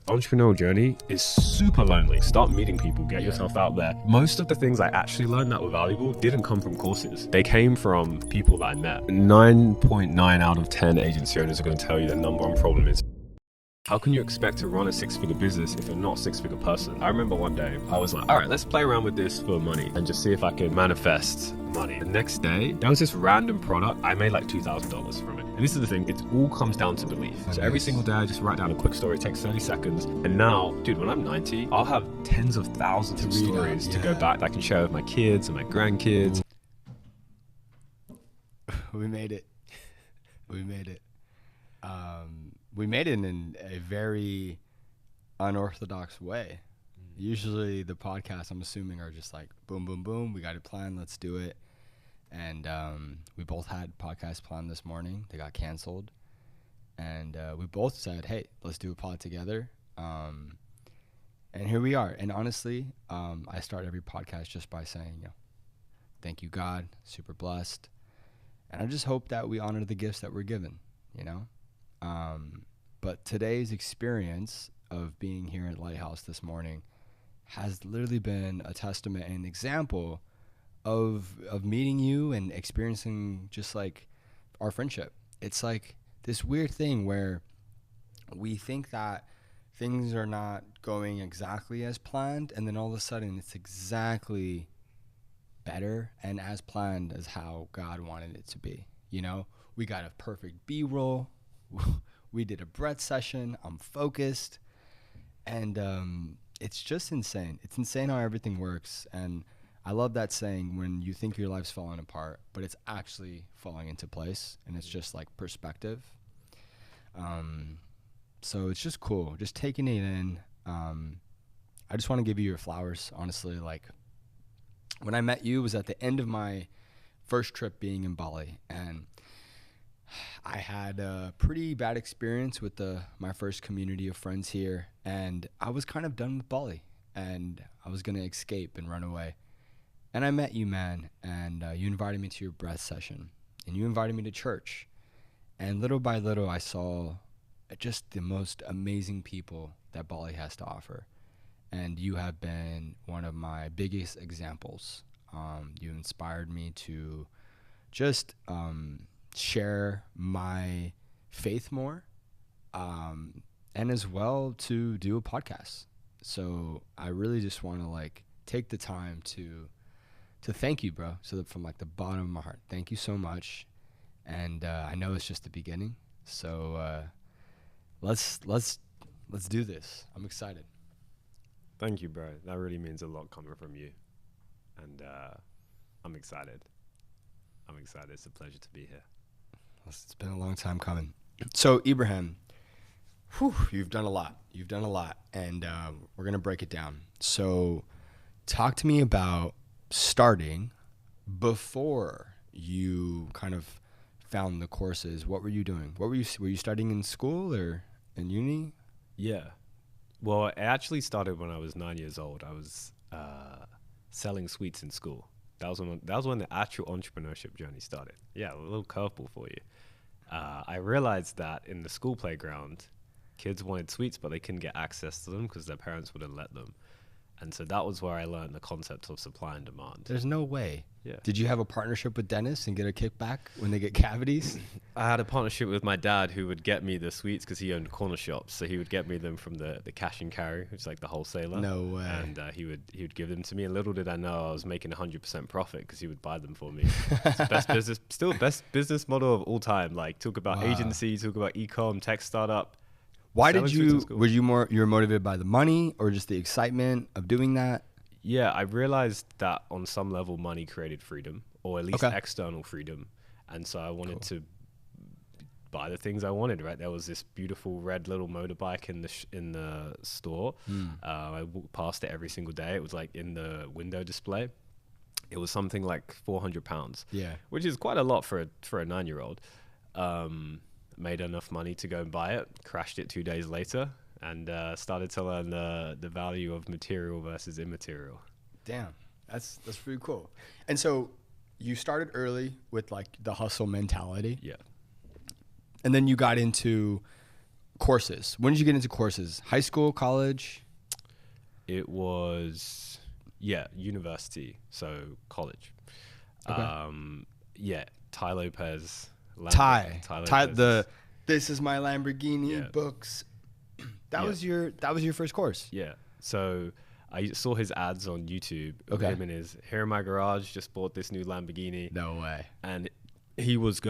Entrepreneurial journey is super lonely. Start meeting people, get yourself out there. Most of the things I actually learned that were valuable didn't come from courses. They came from people that I met. 9.9 out of 10 agency owners are going to tell you the number one problem is, how can you expect to run a six-figure business if you're not a six-figure person? I remember one day I was like, all right, let's play around with this for money and just see if I can manifest money. The next day, there was this random product. I made like $2,000 from it. And this is the thing, it all comes down to belief. So every single day I just write down a quick story, it takes 30 seconds. And now, dude, when I'm 90, I'll have tens of thousands of stories to go back that I can share with my kids and my grandkids. We made it. We made it. We made it in a very unorthodox way. Usually the podcasts, I'm assuming, are just like boom, boom, boom. We got a plan. Let's do it. And we both had podcasts planned this morning. They got canceled. And we both said, hey, let's do a pod together. And here we are. And honestly, I start every podcast just by saying, thank you, God. Super blessed. And I just hope that we honor the gifts that we're given, But today's experience of being here at Lighthouse this morning has literally been a testament and an example of meeting you and experiencing just like our friendship. It's like this weird thing where we think that things are not going exactly as planned, and then all of a sudden it's exactly better and as planned as how God wanted it to be. We got a perfect B-roll. We did a breath session. I'm focused. And it's just insane. It's insane how everything works. And I love that saying, when you think your life's falling apart, but it's actually falling into place. And it's just like perspective. So it's just cool. Just taking it in. I just want to give you your flowers, honestly. Like, when I met you, it was at the end of my first trip being in Bali. And I had a pretty bad experience with my first community of friends here, and I was kind of done with Bali, and I was going to escape and run away. And I met you, man, and you invited me to your breath session, and you invited me to church. And little by little, I saw just the most amazing people that Bali has to offer. And you have been one of my biggest examples. You inspired me to just share my faith more, and as well to do a podcast. So I really just want to take the time to thank you, bro. So from the bottom of my heart, thank you so much. And I know it's just the beginning. So let's do this. I'm excited. Thank you, bro. That really means a lot coming from you. And I'm excited. It's a pleasure to be here. It's been a long time coming. So, Ebrahim, you've done a lot. And we're going to break it down. So, talk to me about starting before you kind of found the courses. What were you doing? Were you studying in school or in uni? Yeah. Well, it actually started when I was 9 years old. I was selling sweets in school. That was when the actual entrepreneurship journey started. Yeah, a little curveball for you. I realized that in the school playground, kids wanted sweets, but they couldn't get access to them because their parents wouldn't let them. And so that was where I learned the concept of supply and demand. There's no way. Yeah. Did you have a partnership with dentists and get a kickback when they get cavities? I had a partnership with my dad who would get me the sweets because he owned corner shops. So he would get me them from the cash and carry, which is like the wholesaler. No way. And he would give them to me. And little did I know I was making 100% profit because he would buy them for me. It's best business model of all time. Like, talk about agency, talk about e-com, tech startup. Why were you motivated by the money or just the excitement of doing that? Yeah, I realized that on some level money created freedom, or at least external freedom. And so I wanted to buy the things I wanted, right? There was this beautiful red little motorbike in the store. I walked past it every single day. It was like in the window display. It was something like 400 pounds, which is quite a lot for a 9-year-old. Made enough money to go and buy it, crashed it 2 days later, and started to learn the value of material versus immaterial. Damn, that's pretty cool. And so you started early with the hustle mentality. Yeah. And then you got into courses. When did you get into courses? High school, college? It was, university, so college. Okay. Yeah, Ty Lopez. Ty Lopez. This is my Lamborghini Yeah. books. That was your first course. Yeah. So I saw his ads on YouTube. Okay. Him and his, here in my garage, just bought this new Lamborghini. No way. And he was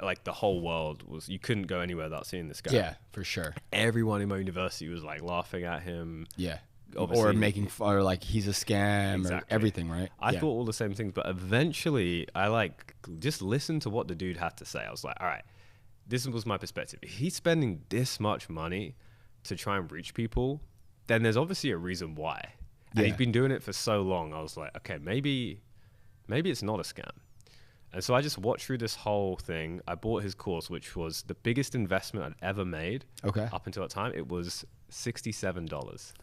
like, the whole world was, you couldn't go anywhere without seeing this guy. Yeah, for sure. Everyone in my university was like laughing at him. Yeah. Obviously, or making fun, or like he's a scam, Exactly. or everything, right? I thought all the same things, but eventually I like just listened to what the dude had to say. I was like, all right, this was my perspective. If he's spending this much money to try and reach people, then there's obviously a reason why. And he's been doing it for so long. I was like, okay, maybe it's not a scam. And so I just watched through this whole thing. I bought his course, which was the biggest investment I'd ever made. Okay. Up until that time, it was $67.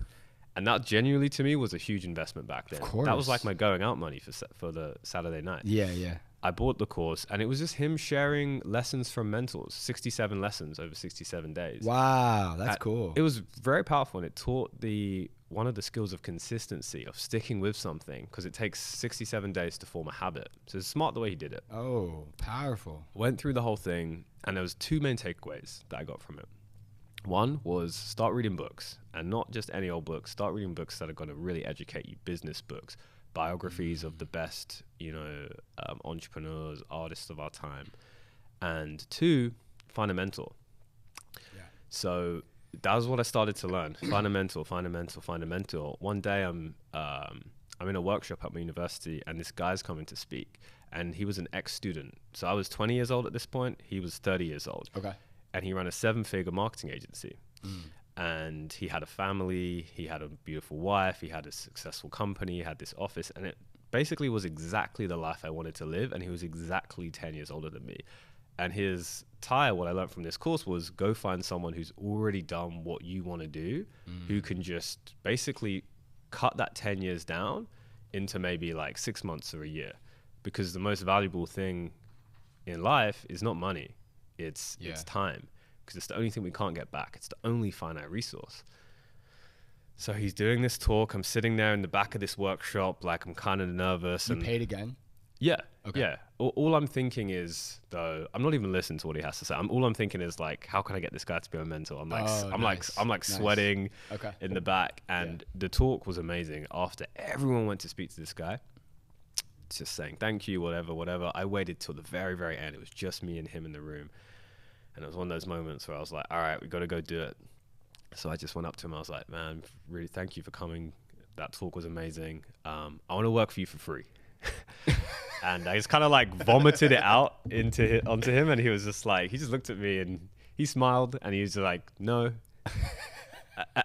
And that genuinely to me was a huge investment back then. Of course. That was like my going out money for the Saturday night. Yeah, yeah. I bought the course and it was just him sharing lessons from mentors, 67 lessons over 67 days. Wow, that's cool. It was very powerful, and it taught one of the skills of consistency, of sticking with something, because it takes 67 days to form a habit. So it's smart the way he did it. Oh, powerful. Went through the whole thing, and there was two main takeaways that I got from it. One was start reading books, and not just any old books. Start reading books that are going to really educate you, business books, biographies of the best, entrepreneurs, artists of our time. And two, find a mentor. Yeah. So that was what I started to learn. Find a mentor. One day I'm in a workshop at my university, and this guy's coming to speak, and he was an ex-student. So I was 20 years old at this point. He was 30 years old. Okay. And he ran a 7-figure marketing agency. And he had a family, he had a beautiful wife, he had a successful company, he had this office, and it basically was exactly the life I wanted to live. And he was exactly 10 years older than me. And what I learned from this course was go find someone who's already done what you want to do, who can just basically cut that 10 years down into maybe like 6 months or a year. Because the most valuable thing in life is not money. It's time, because it's the only thing we can't get back. It's the only finite resource. So he's doing this talk. I'm sitting there in the back of this workshop, like I'm kind of nervous. You paid again? Yeah. Okay. Yeah. All I'm thinking is, though, I'm not even listening to what he has to say. All I'm thinking is like, how can I get this guy to be my mentor? I'm like sweating in the back, and the talk was amazing. After everyone went to speak to this guy, just saying thank you, whatever. I waited till the very, very end. It was just me and him in the room. And it was one of those moments where I was like, all right, we got to go do it. So I just went up to him. I was like, man, really thank you for coming. That talk was amazing. I want to work for you for free. And I just kind of like vomited it out onto him. And he was just like, he just looked at me and he smiled and he was like, no.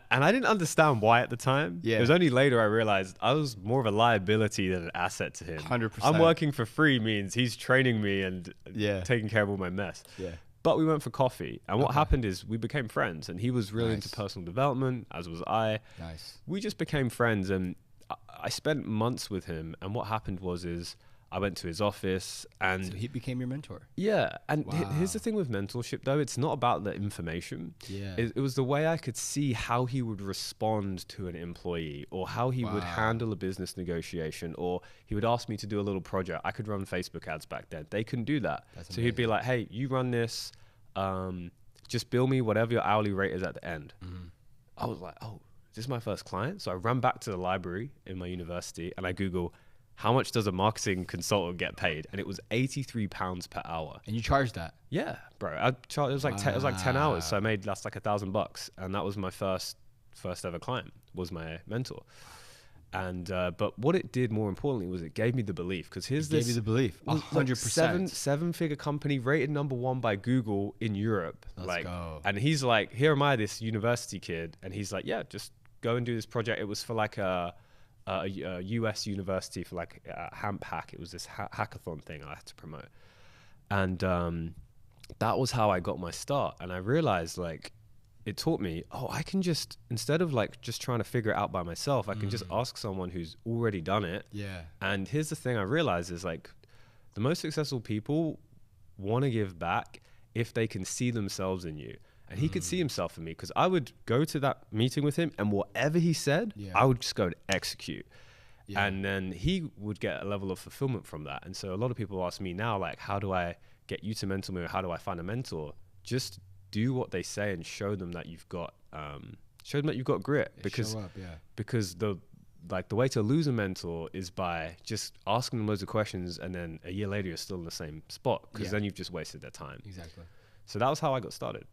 And I didn't understand why at the time. Yeah. It was only later I realized I was more of a liability than an asset to him. 100%. I'm working for free means he's training me and taking care of all my mess. Yeah. But we went for coffee. And what happened is we became friends. And he was really into personal development, as was I. Nice. We just became friends. And I spent months with him. And what happened was I went to his office, and so he became your mentor. Yeah. And here's the thing with mentorship, though. It's not about the information. Yeah. It was the way I could see how he would respond to an employee, or how he would handle a business negotiation, or he would ask me to do a little project. I could run Facebook ads back then. They couldn't do that. So he'd be like, hey, you run this. Just bill me whatever your hourly rate is at the end. I was like, oh, this is my first client. So I ran back to the library in my university and I Google, how much does a marketing consultant get paid? And it was £83 per hour. And you charged that? Yeah, bro. It was like 10 hours. So I made that's like $1,000. And that was my first ever client, was my mentor. And but what it did more importantly was it gave me the belief, because gave you the belief. 100%. Seven-figure company rated #1 by Google in Europe. Let's go. And he's like, here am I, this university kid, and he's like, yeah, just go and do this project. It was for like a US university for like a hemp hack. It was this hackathon thing I had to promote, and that was how I got my start. And I realized, like, it taught me, I can just, instead of like just trying to figure it out by myself, I can just ask someone who's already done it. Yeah. And here's the thing I realized is, like, the most successful people want to give back if they can see themselves in you. And he could see himself in me because I would go to that meeting with him and whatever he said, I would just go and execute. Yeah. And then he would get a level of fulfillment from that. And so a lot of people ask me now, like, how do I get you to mentor me? Or how do I find a mentor? Just do what they say and show them that you've got grit. Because show up, because the way to lose a mentor is by just asking them loads of questions and then a year later you're still in the same spot because then you've just wasted their time. Exactly. So that was how I got started.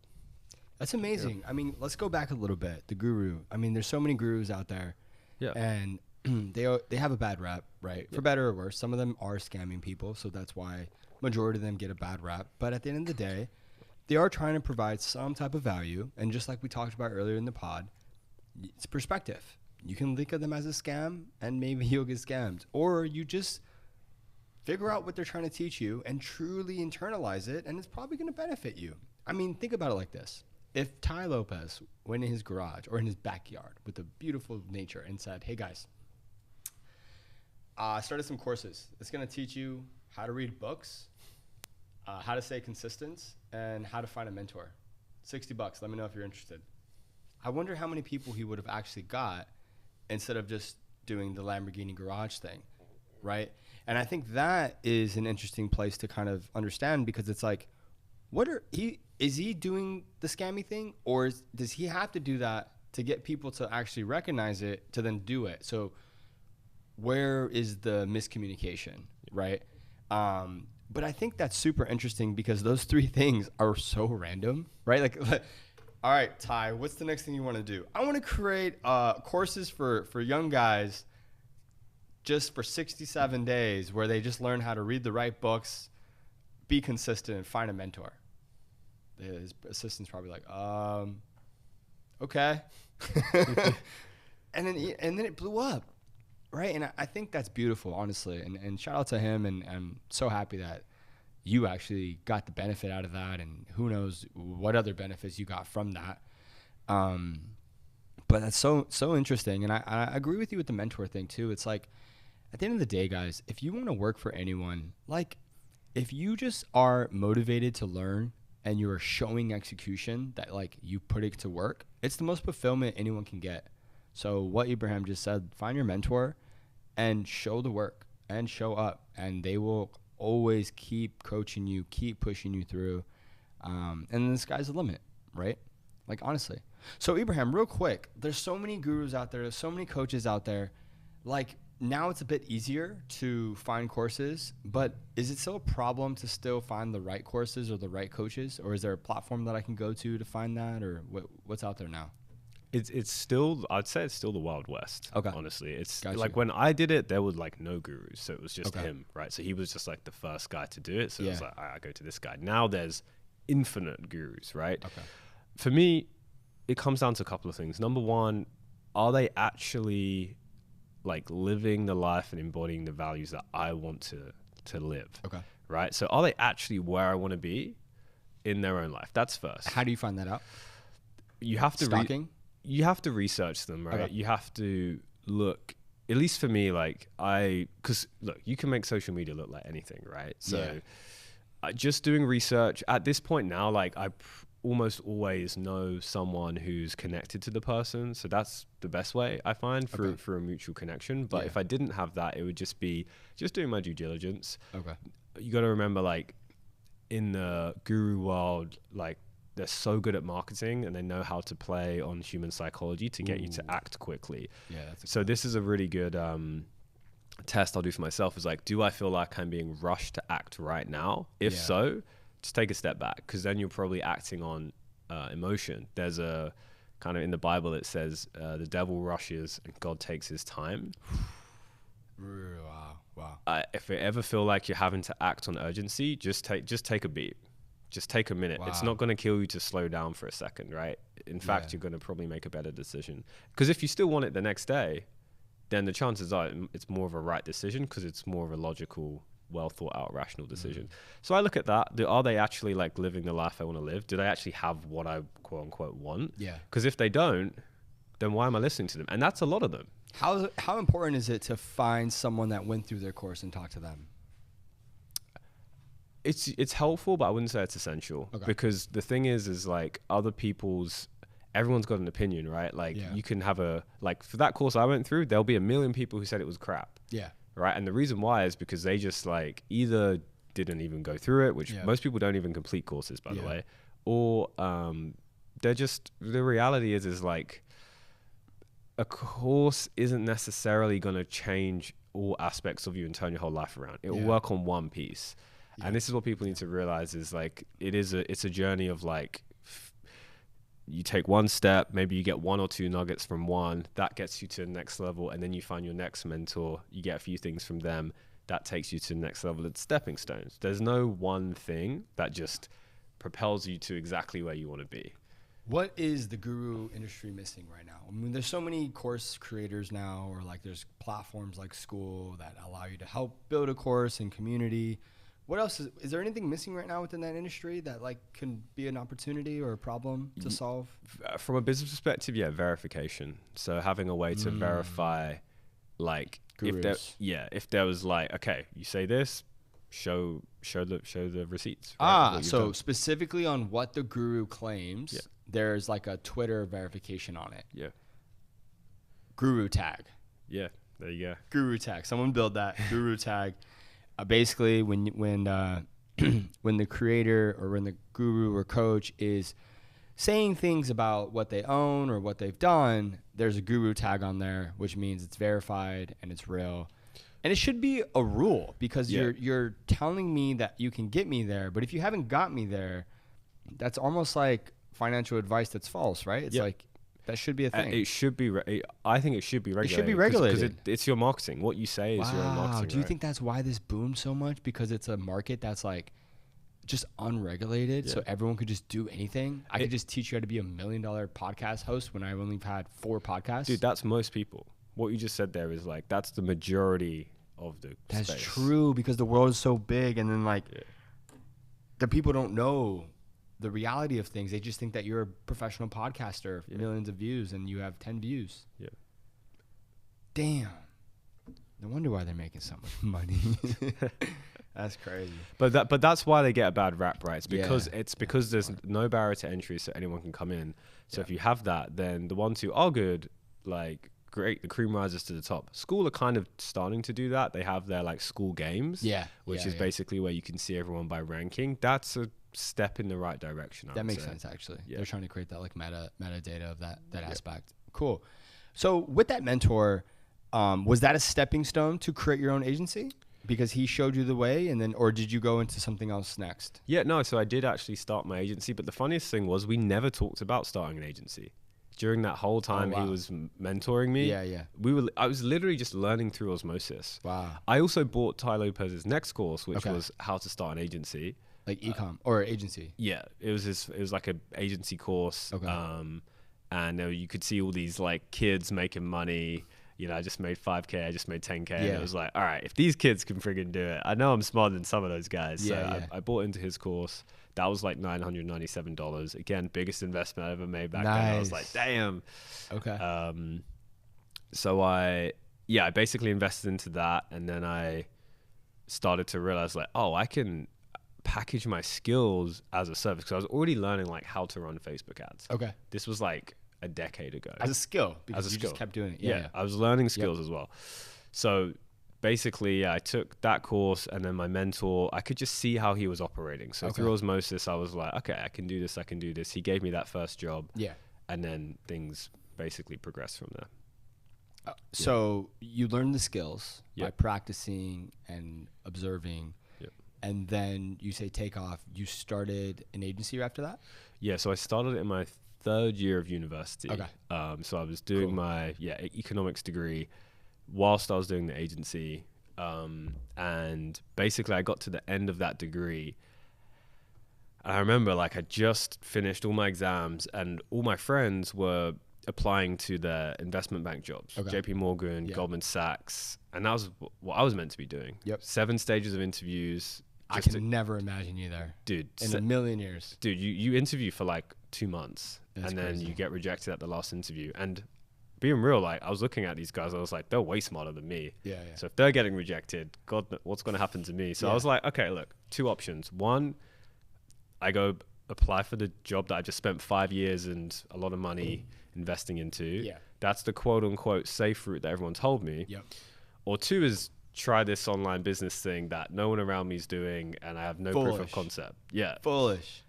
That's amazing. Yeah. I mean, let's go back a little bit. The guru. I mean, there's so many gurus out there. Yeah. And they have a bad rap, right? Yeah. For better or worse. Some of them are scamming people, so that's why majority of them get a bad rap. But at the end of the day, they are trying to provide some type of value. And just like we talked about earlier in the pod, it's perspective. You can think of them as a scam and maybe you'll get scammed. Or you just figure out what they're trying to teach you and truly internalize it, and it's probably going to benefit you. I mean, think about it like this. If Ty Lopez went in his garage or in his backyard with a beautiful nature and said, hey guys, I started some courses. It's going to teach you how to read books, how to stay consistent, and how to find a mentor. $60. Let me know if you're interested. I wonder how many people he would have actually got instead of just doing the Lamborghini garage thing, right? And I think that is an interesting place to kind of understand, because it's like, is he doing the scammy thing, or does he have to do that to get people to actually recognize it to then do it? So where is the miscommunication, right? But I think that's super interesting because those three things are so random, right? Like all right, Ty, what's the next thing you want to do? I want to create courses for young guys just for 67 days where they just learn how to read the right books, be consistent, and find a mentor. His assistant's probably like, okay. and then it blew up, right? And I think that's beautiful, honestly. And shout out to him, and I'm so happy that you actually got the benefit out of that, and who knows what other benefits you got from that. But that's so interesting. And I agree with you with the mentor thing too. It's like, at the end of the day, guys, if you want to work for anyone, like if you just are motivated to learn and you're showing execution that like you put it to work, it's the most fulfillment anyone can get. So what Ebrahim just said, find your mentor and show the work and show up, and they will always keep coaching you, keep pushing you through. And then the sky's the limit, right? Like, honestly. So Ebrahim, real quick, there's so many gurus out there. There's so many coaches out there. Like, now it's a bit easier to find courses, but is it still a problem to still find the right courses or the right coaches? Or is there a platform that I can go to find that? Or what's out there now? It's still, I'd say it's still the Wild West. Okay. Honestly, it's gotcha. Like when I did it, there was like no gurus. So it was just him, right? So he was just like the first guy to do it. So it was like, I go to this guy. Now there's infinite gurus, right? Okay. For me, it comes down to a couple of things. Number one, are they actually like living the life and embodying the values that I want to live? Okay. Right? So are they actually where I want to be in their own life? That's first. How do you find that out? You have to Stalking? You have to research them, right? Okay. You have to look, at least for me, like because look, you can make social media look like anything, right? So just doing research at this point now, like I almost always know someone who's connected to the person. So that's the best way I find for a mutual connection. But if I didn't have that, it would just be just doing my due diligence. Okay. You got to remember, like in the guru world, like they're so good at marketing and they know how to play on human psychology to get you to act quickly. Yeah. So this is a really good test I'll do for myself, is like, do I feel like I'm being rushed to act right now? If so, just take a step back, because then you're probably acting on emotion. There's a kind of in the Bible, it says the devil rushes and God takes his time. Wow. If you ever feel like you're having to act on urgency, just take a beat. Just take a minute. Wow. It's not going to kill you to slow down for a second, right? In fact, you're going to probably make a better decision. Because if you still want it the next day, then the chances are it's more of a right decision, because it's more of a logical, well thought out, rational decision. So I look at that. Are they actually like living the life I want to live? Do they actually have what I quote unquote want? Yeah. Because if they don't, then why am I listening to them? And that's a lot of them. How important is it to find someone that went through their course and talk to them? It's helpful, but I wouldn't say it's essential. Because the thing is like everyone's got an opinion, right? Like you can have like for that course I went through, there'll be a million people who said it was crap. Yeah. Right. And the reason why is because they just like either didn't even go through it, which most people don't even complete courses, by the way, or the reality is like a course isn't necessarily going to change all aspects of you and turn your whole life around. It will work on one piece. And this is what people need to realize is like, it's a journey of like, you take one step, maybe you get 1 or 2 nuggets from one, that gets you to the next level. And then you find your next mentor, you get a few things from them, that takes you to the next level. It's stepping stones. There's no one thing that just propels you to exactly where you want to be. What is the guru industry missing right now? I mean, there's so many course creators now, or like there's platforms like School that allow you to help build a course and community. What else is there anything missing right now within that industry that like can be an opportunity or a problem to solve? From a business perspective, verification. So having a way to verify, like Gurus. if there was like, okay, you say this, show the receipts. Right, so done. Specifically on what the guru claims, there's like a Twitter verification on it. Yeah. Guru tag. Yeah, there you go. Guru tag. Someone build that guru tag. Basically, when the creator or when the guru or coach is saying things about what they own or what they've done, there's a guru tag on there, which means it's verified and it's real. And it should be a rule because you're telling me that you can get me there, but if you haven't got me there, that's almost like financial advice that's false, right? It's like that should be a thing. It should be. I think it should be regulated. It should be regulated because it's your marketing. What you say is your own marketing. Do you think that's why this boomed so much? Because it's a market that's like just unregulated, so everyone could just do anything. I could just teach you how to be $1 million podcast host when I only had 4 podcasts. Dude, that's most people. What you just said there is like that's the majority of the space. That's true because the world is so big, and then like the people don't know the reality of things. They just think that you're a professional podcaster, millions of views, and you have 10 views. Yeah. Damn. No wonder why they're making so much money. That's crazy. But that's why they get a bad rap, right? It's because there's no barrier to entry, so anyone can come in. So if you have that, then the ones who are good, like great, the cream rises to the top. School are kind of starting to do that. They have their like school games, which is basically where you can see everyone by ranking. That's a step in the right direction. That makes sense, actually. They're trying to create that like metadata of that aspect. Cool. So with that mentor, was that a stepping stone to create your own agency? Because he showed you the way, and then, or did you go into something else next? Yeah, no. So I did actually start my agency, but the funniest thing was we never talked about starting an agency. During that whole time he was mentoring me, I was literally just learning through osmosis. Wow. I also bought Ty Lopez's next course, which was how to start an agency. Like ecom or agency. Yeah, it was like an agency course. Okay. And you could see all these like kids making money. You know, I just made 5K, I just made 10K. And it was like, all right, if these kids can friggin' do it, I know I'm smarter than some of those guys. So I bought into his course. That was like $997. Again, biggest investment I ever made back then. I was like, damn. Okay. So I basically invested into that, and then I started to realize like, oh, I can package my skills as a service, because I was already learning like how to run Facebook ads. Okay. This was like a decade ago. As a skill, because you just kept doing it. Yeah. I was learning skills as well. So basically, I took that course, and then my mentor, I could just see how he was operating. So through osmosis, I was like, okay, I can do this. He gave me that first job. Yeah. And then things basically progressed from there. So you learned the skills by practicing and observing. And then you say take off. You started an agency after that? Yeah, so I started in my 3rd year of university. Okay. So I was doing my economics degree whilst I was doing the agency. And basically I got to the end of that degree. I remember like I just finished all my exams, and all my friends were applying to their investment bank jobs. JP Morgan, Goldman Sachs. And that was what I was meant to be doing. 7 stages of interviews. I can never imagine you there. Dude. In a million years. Dude, you interview for like 2 months. That's and then crazy. You get rejected at the last interview. And being real, like I was looking at these guys, I was like, they're way smarter than me. Yeah. So if they're getting rejected, God, what's going to happen to me? So I was like, okay, look, two options. One, I go apply for the job that I just spent 5 years and a lot of money investing into. Yeah. That's the quote unquote safe route that everyone told me. Yep. Or two is try this online business thing that no one around me is doing and I have no proof of concept. Yeah. Foolish.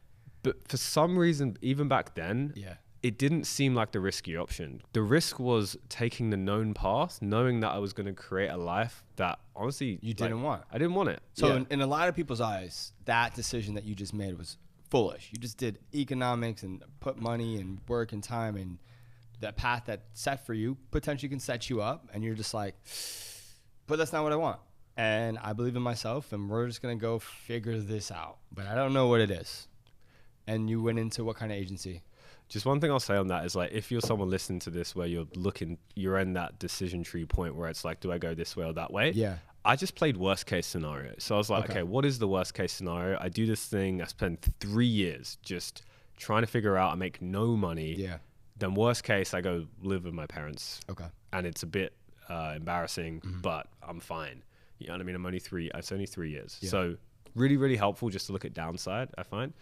But for some reason, even back then, Yeah. it didn't seem like the risky option. The risk was taking the known path, knowing that I was going to create a life that honestly You didn't want. I didn't want it. So in a lot of people's eyes, that decision that you just made was foolish. You just did economics and put money and work and time, and that path that's set for you potentially can set you up, and you're just like, but that's not what I want. And I believe in myself, and we're just going to go figure this out. But I don't know what it is. And you went into what kind of agency? Just one thing I'll say on that is like, if you're someone listening to this where you're in that decision tree point where it's like, do I go this way or that way? Yeah. I just played worst case scenario. So I was like, okay, what is the worst case scenario? I do this thing. I spend 3 years just trying to figure out, I make no money. Yeah. Then worst case, I go live with my parents. Okay. And it's a bit embarrassing, but I'm fine. You know what I mean? It's only 3 years. Yeah. So really, really helpful just to look at downside, I find.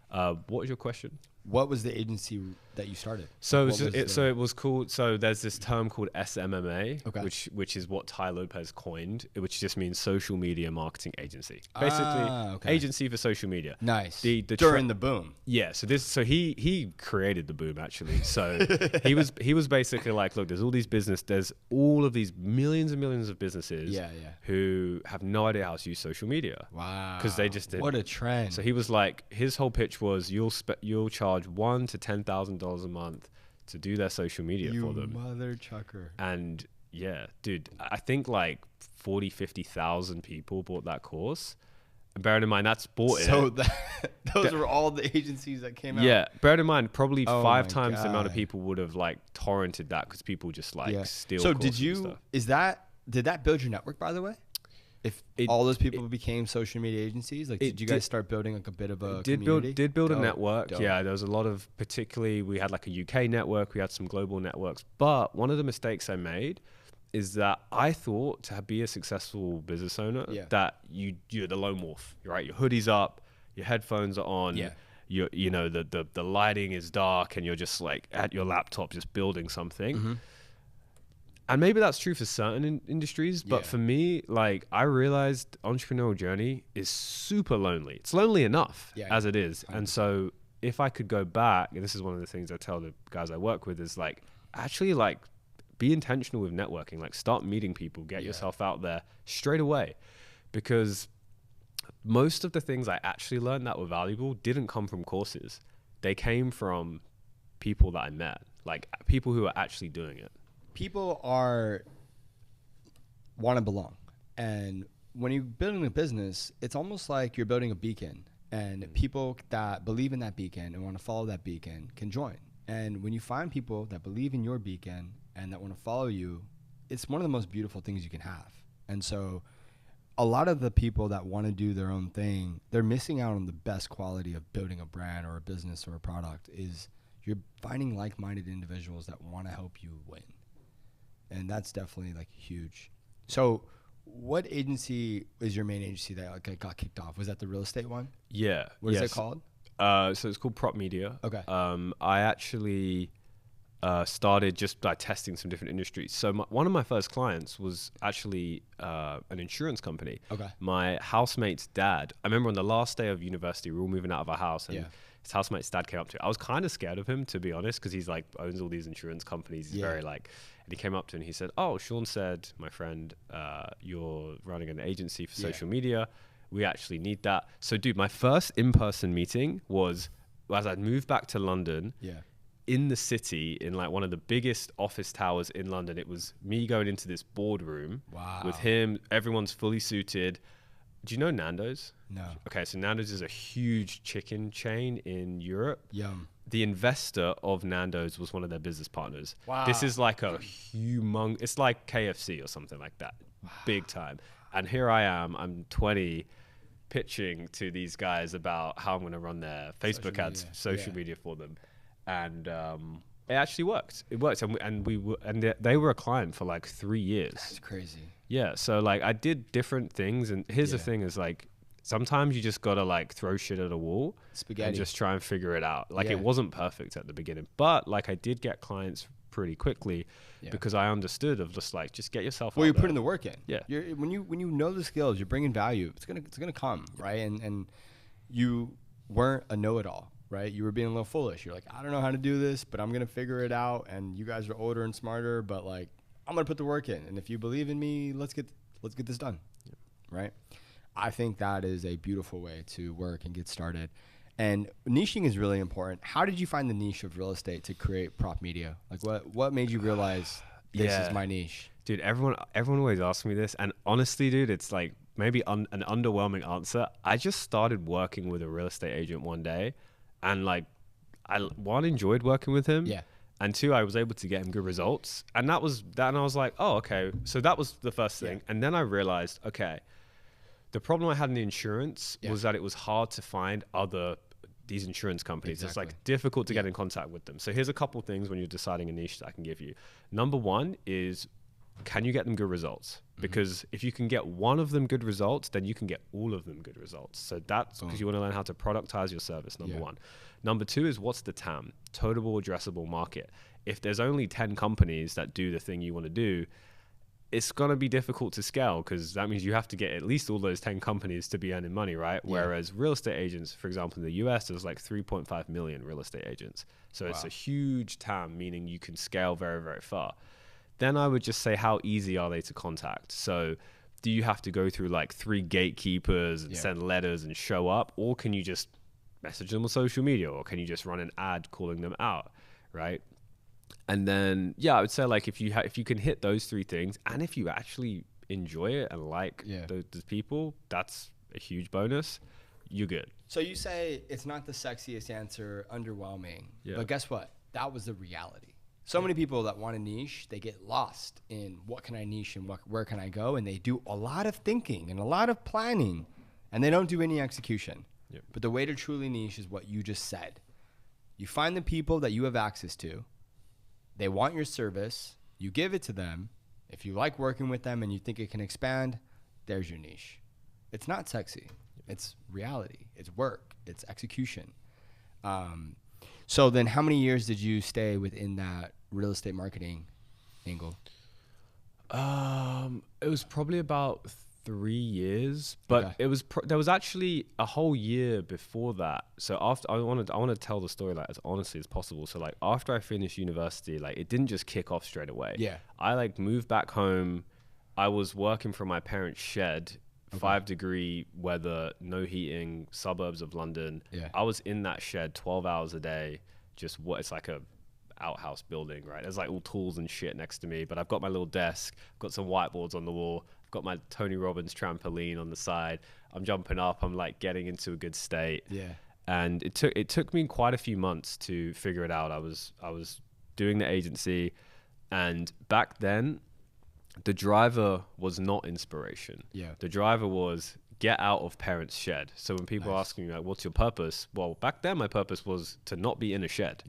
What was your question? What was the agency that you started? So it was called. So there's this term called SMMA, which is what Tai Lopez coined, which just means social media marketing agency. Basically, agency for social media. Nice. During the boom. Yeah. So he created the boom actually. So he was basically like, look, there's all of these millions and millions of businesses. Who have no idea how to use social media. Wow. Because they just did. What a trend. So he was like, his whole pitch was you'll charge $1,000 to $10,000 a month to do their social media for them. Mother chucker. And yeah, dude, I think like 50,000 people bought that course. And bearing in mind, that's bought so those were all the agencies that came out. Yeah, bearing in mind, probably 5 times the amount of people would have like torrented that because people just like steal. So did that build your network, by the way? If all those people became social media agencies, like did you guys start building like a bit of a community? Did build a network. Yeah, there was a lot of, particularly we had like a UK network, we had some global networks. But one of the mistakes I made is that I thought to be a successful business owner that you're the lone wolf, right? Your hoodie's up, your headphones are on, you know the lighting is dark, and you're just like at your laptop just building something. Mm-hmm. And maybe that's true for certain industries, but for me, like I realized entrepreneurial journey is super lonely. It's lonely enough as it is. 100%. And so if I could go back, and this is one of the things I tell the guys I work with is like, actually like be intentional with networking, like start meeting people, get yourself out there straight away. Because most of the things I actually learned that were valuable didn't come from courses. They came from people that I met, like people who are actually doing it. People want to belong. And when you're building a business, it's almost like you're building a beacon. And people that believe in that beacon and want to follow that beacon can join. And when you find people that believe in your beacon and that want to follow you, it's one of the most beautiful things you can have. And so a lot of the people that want to do their own thing, they're missing out on the best quality of building a brand or a business or a product is you're finding like-minded individuals that want to help you win. And that's definitely like huge. So what agency is your main agency that like got kicked off? Was that the real estate one? Yeah. What is it called? So it's called Prop Media. Okay. I actually started just by testing some different industries. So one of my first clients was actually an insurance company. Okay. My housemate's dad, I remember on the last day of university, we were all moving out of our house, and his housemate's dad came up to me. I was kind of scared of him, to be honest, because he's like owns all these insurance companies. He's very like, and he came up to me and he said, "Oh, Sean said, my friend, you're running an agency for social media. We actually need that." So dude, my first in-person meeting was as I'd moved back to London. In the city, in like one of the biggest office towers in London. It was me going into this boardroom with him. Everyone's fully suited. Do you know Nando's? No. Okay, so Nando's is a huge chicken chain in Europe. Yum. The investor of Nando's was one of their business partners. Wow. This is like a it's like KFC or something like that. Wow. Big time. And here I am, I'm 20, pitching to these guys about how I'm going to run their Facebook ads, social media for them. And it actually worked. It worked, and they were a client for like 3 years. That's crazy. Yeah, so like I did different things, and here's the thing: is like sometimes you just gotta like throw shit at a wall, Spaghetti, and just try and figure it out. Like it wasn't perfect at the beginning, but like I did get clients pretty quickly because I understood of just like just get yourself. Well, you're putting the work in. Yeah. When you know the skills, you're bringing value. It's gonna come, right? And you weren't a know-it-all, right? You were being a little foolish. You're like, I don't know how to do this, but I'm gonna figure it out. And you guys are older and smarter, but like I'm gonna put the work in. And if you believe in me, let's get this done, right? I think that is a beautiful way to work and get started. And niching is really important. How did you find the niche of real estate to create prop media? Like what made you realize this is my niche? Dude, everyone always asks me this. And honestly, dude, it's like maybe an underwhelming answer. I just started working with a real estate agent one day. And like, one, enjoyed working with him. Yeah. And two, I was able to get him good results. And that was that. And I was like, oh, okay. So that was the first thing. And then I realized, okay, the problem I had in the insurance was that it was hard to find these insurance companies. It's like difficult to get in contact with them. So here's a couple things when you're deciding a niche that I can give you. Number one is, can you get them good results? Because if you can get one of them good results, then you can get all of them good results. So that's because you want to learn how to productize your service, number one. Number two is, what's the TAM, total addressable market? If there's only 10 companies that do the thing you want to do, it's going to be difficult to scale, because that means you have to get at least all those 10 companies to be earning money, right? Whereas real estate agents, for example, in the US, there's like 3.5 million real estate agents. So it's a huge TAM, meaning you can scale very, very far. Then I would just say, how easy are they to contact? So do you have to go through like 3 gatekeepers and send letters and show up? Or can you just message them on social media? Or can you just run an ad calling them out, right? And then, I would say like if you can hit those 3 things, and if you actually enjoy it and like those people, that's a huge bonus. You're good. So you say it's not the sexiest answer, underwhelming. But guess what? That was the reality. So many people that want a niche, they get lost in what can I niche and where can I go? And they do a lot of thinking and a lot of planning, and they don't do any execution. But the way to truly niche is what you just said. You find the people that you have access to. They want your service. You give it to them. If you like working with them and you think it can expand, there's your niche. It's not sexy. It's reality. It's work. It's execution. So then how many years did you stay within that real estate marketing angle? It was probably about 3 years, but it was there was actually a whole year before that. So after I want to tell the story like as honestly as possible. So like after I finished university, like it didn't just kick off straight away. I like moved back home. I was working from my parents' shed, 5-degree weather, no heating, suburbs of London. I was in that shed 12 hours a day. Just it's like a outhouse building, right? There's like all tools and shit next to me, but I've got my little desk, I've got some whiteboards on the wall, I've got my Tony Robbins trampoline on the side. I'm jumping up, I'm like getting into a good state. And it took me quite a few months to figure it out. I was doing the agency, and back then the driver was not inspiration. The driver was get out of parents' shed. So when people ask me like, what's your purpose? Well, back then my purpose was to not be in a shed.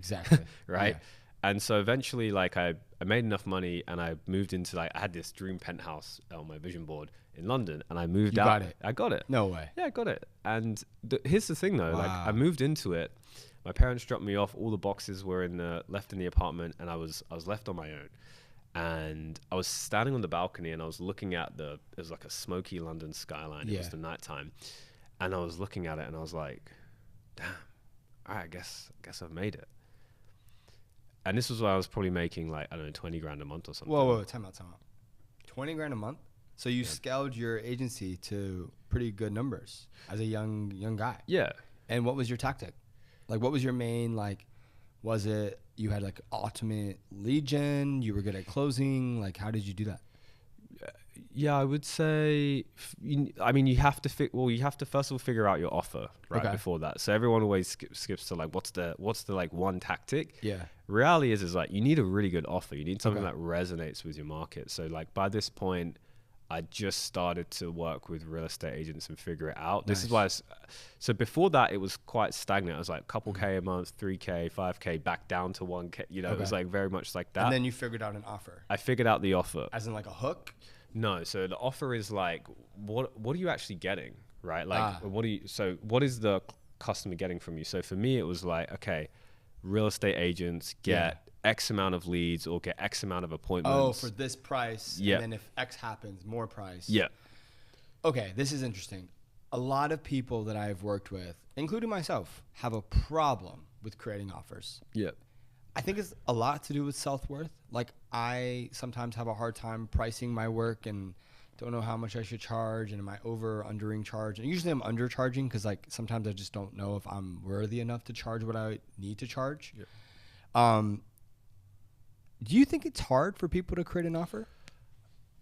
Right? And so eventually like I made enough money, and I moved into like, I had this dream penthouse on my vision board in London, and I moved out. Got it. I got it. No way. Yeah, I got it. And here's the thing though, like I moved into it. My parents dropped me off. All the boxes were left in the apartment, and I was left on my own. And I was standing on the balcony, and I was looking at it was like a smoky London skyline. It was the nighttime. And I was looking at it, and I was like, damn, all right, I guess I've made it. And this was when I was probably making like, I don't know, 20 grand a month or something. Whoa, time out. 20 grand a month? So you scaled your agency to pretty good numbers as a young guy. And what was your tactic? Like, what was your main, like, was it you had like ultimate lead gen, you were good at closing? Like, how did you do that? I would say, I mean, you have to first of all figure out your offer before that. So everyone always skips to like, what's the like one tactic? Reality is like, you need a really good offer. You need something that resonates with your market. So like by this point, I just started to work with real estate agents and figure it out. This is Nice. why so before that, it was quite stagnant. It was like a couple K a month, 3K, 5K, back down to 1K. You know, it was like very much like that. And then you figured out an offer. I figured out the offer. As in like a hook? No, so the offer is like, what are you actually getting, right? Like, what is the customer getting from you? So for me, it was like, okay, real estate agents get X amount of leads or get X amount of appointments. Oh, for this price. Yeah. And then if X happens, more price. Yeah. Okay, this is interesting. A lot of people that I've worked with, including myself, have a problem with creating offers. Yeah. I think it's a lot to do with self-worth. Like, I sometimes have a hard time pricing my work and don't know how much I should charge, and am I over or undering charge? And usually I'm undercharging because like sometimes I just don't know if I'm worthy enough to charge what I need to charge. Yeah. Do you think it's hard for people to create an offer?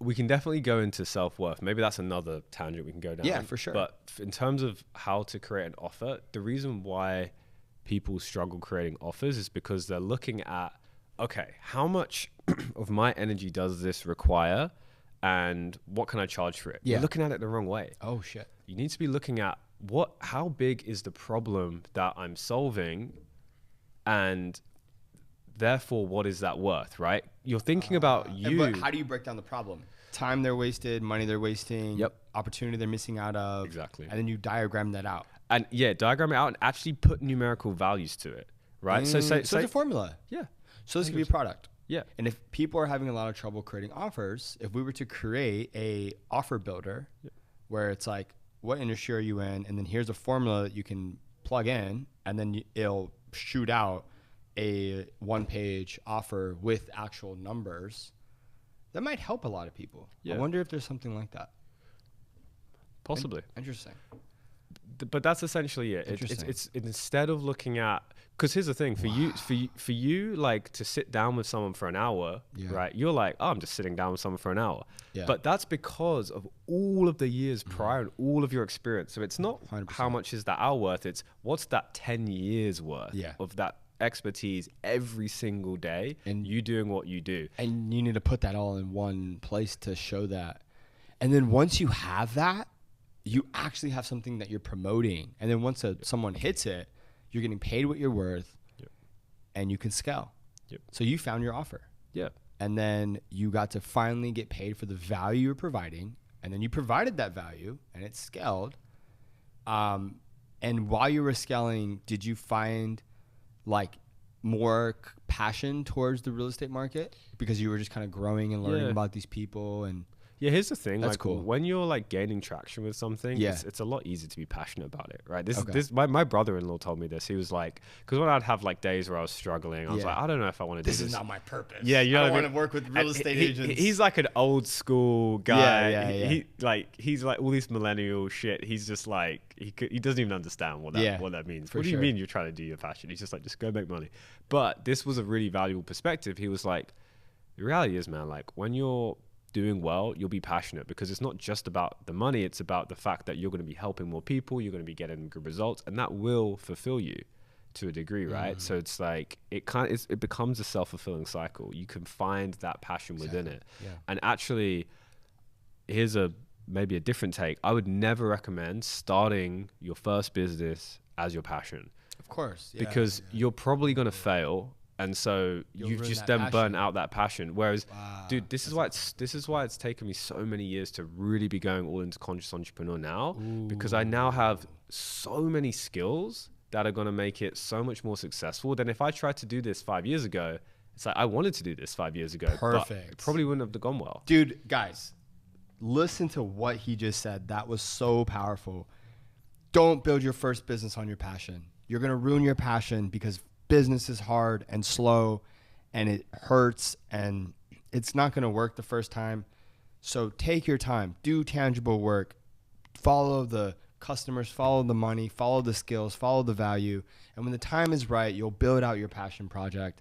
We can definitely go into self-worth. Maybe that's another tangent we can go down. Yeah, for sure. But in terms of how to create an offer, the reason why people struggle creating offers is because they're looking at, okay, how much of my energy does this require and what can I charge for it? Yeah. You're looking at it the wrong way. Oh, shit. You need to be looking at how big is the problem that I'm solving, and therefore what is that worth, right? You're thinking about you. But how do you break down the problem? Time they're wasted, money they're wasting, Yep. opportunity they're missing out of. Exactly. And then you diagram that out. And yeah, diagram it out and actually put numerical values to it, right? So it's a formula. yeah, So this could be a product. yeah, And if people are having a lot of trouble creating offers, if we were to create a offer builder where it's like, what industry are you in? And then here's a formula that you can plug in, and then it'll shoot out a one-page offer with actual numbers, that might help a lot of people. Yeah. I wonder if there's something like that. possibly. Interesting. But that's essentially it. It's instead of looking at, because here's the thing, for you like to sit down with someone for an hour, right? You're like, oh, I'm just sitting down with someone for an hour. Yeah. But that's because of all of the years prior and all of your experience. So it's not 100%. how much is that hour worth, it's what's that 10 years worth of that expertise every single day, and you doing what you do. And you need to put that all in one place to show that. And then once you have that, you actually have something that you're promoting. And then once someone hits it, you're getting paid what you're worth, and you can scale. So you found your offer. And then you got to finally get paid for the value you're providing. And then you provided that value, and it scaled. And while you were scaling, did you find like more passion towards the real estate market because you were just kind of growing and learning about these people? And yeah, here's the thing. That's like, cool. When you're like gaining traction with something, it's a lot easier to be passionate about it, right? My brother-in-law told me this. He was like, because when I'd have like days where I was struggling, I was like, I don't know if I want to do this. This is not my purpose. Yeah, you know, I want to work with real estate agents. He's like an old school guy. Yeah. He's like all this millennial shit. He's just like he doesn't even understand what that means. What do you mean you're trying to do your passion? He's just like, just go make money. But this was a really valuable perspective. He was like, the reality is, man, like when you're doing well, you'll be passionate because it's not just about the money. It's about the fact that you're going to be helping more people. You're going to be getting good results, and that will fulfill you to a degree, right? So it's like it becomes a self-fulfilling cycle. You can find that passion within it. And actually, here's maybe a different take. I would never recommend starting your first business as your passion. Of course. Because you're probably going to fail. And so you've just then burnt out that passion. Whereas, dude, this is why it's taken me so many years to really be going all into conscious entrepreneur now, because I now have so many skills that are going to make it so much more successful than if I tried to do this 5 years ago. It's like I wanted to do this 5 years ago, but it probably wouldn't have gone well. Dude, guys, listen to what he just said. That was so powerful. Don't build your first business on your passion. You're going to ruin your passion because business is hard and slow and it hurts and it's not going to work the first time. So take your time, do tangible work, follow the customers, follow the money, follow the skills, follow the value. And when the time is right, you'll build out your passion project.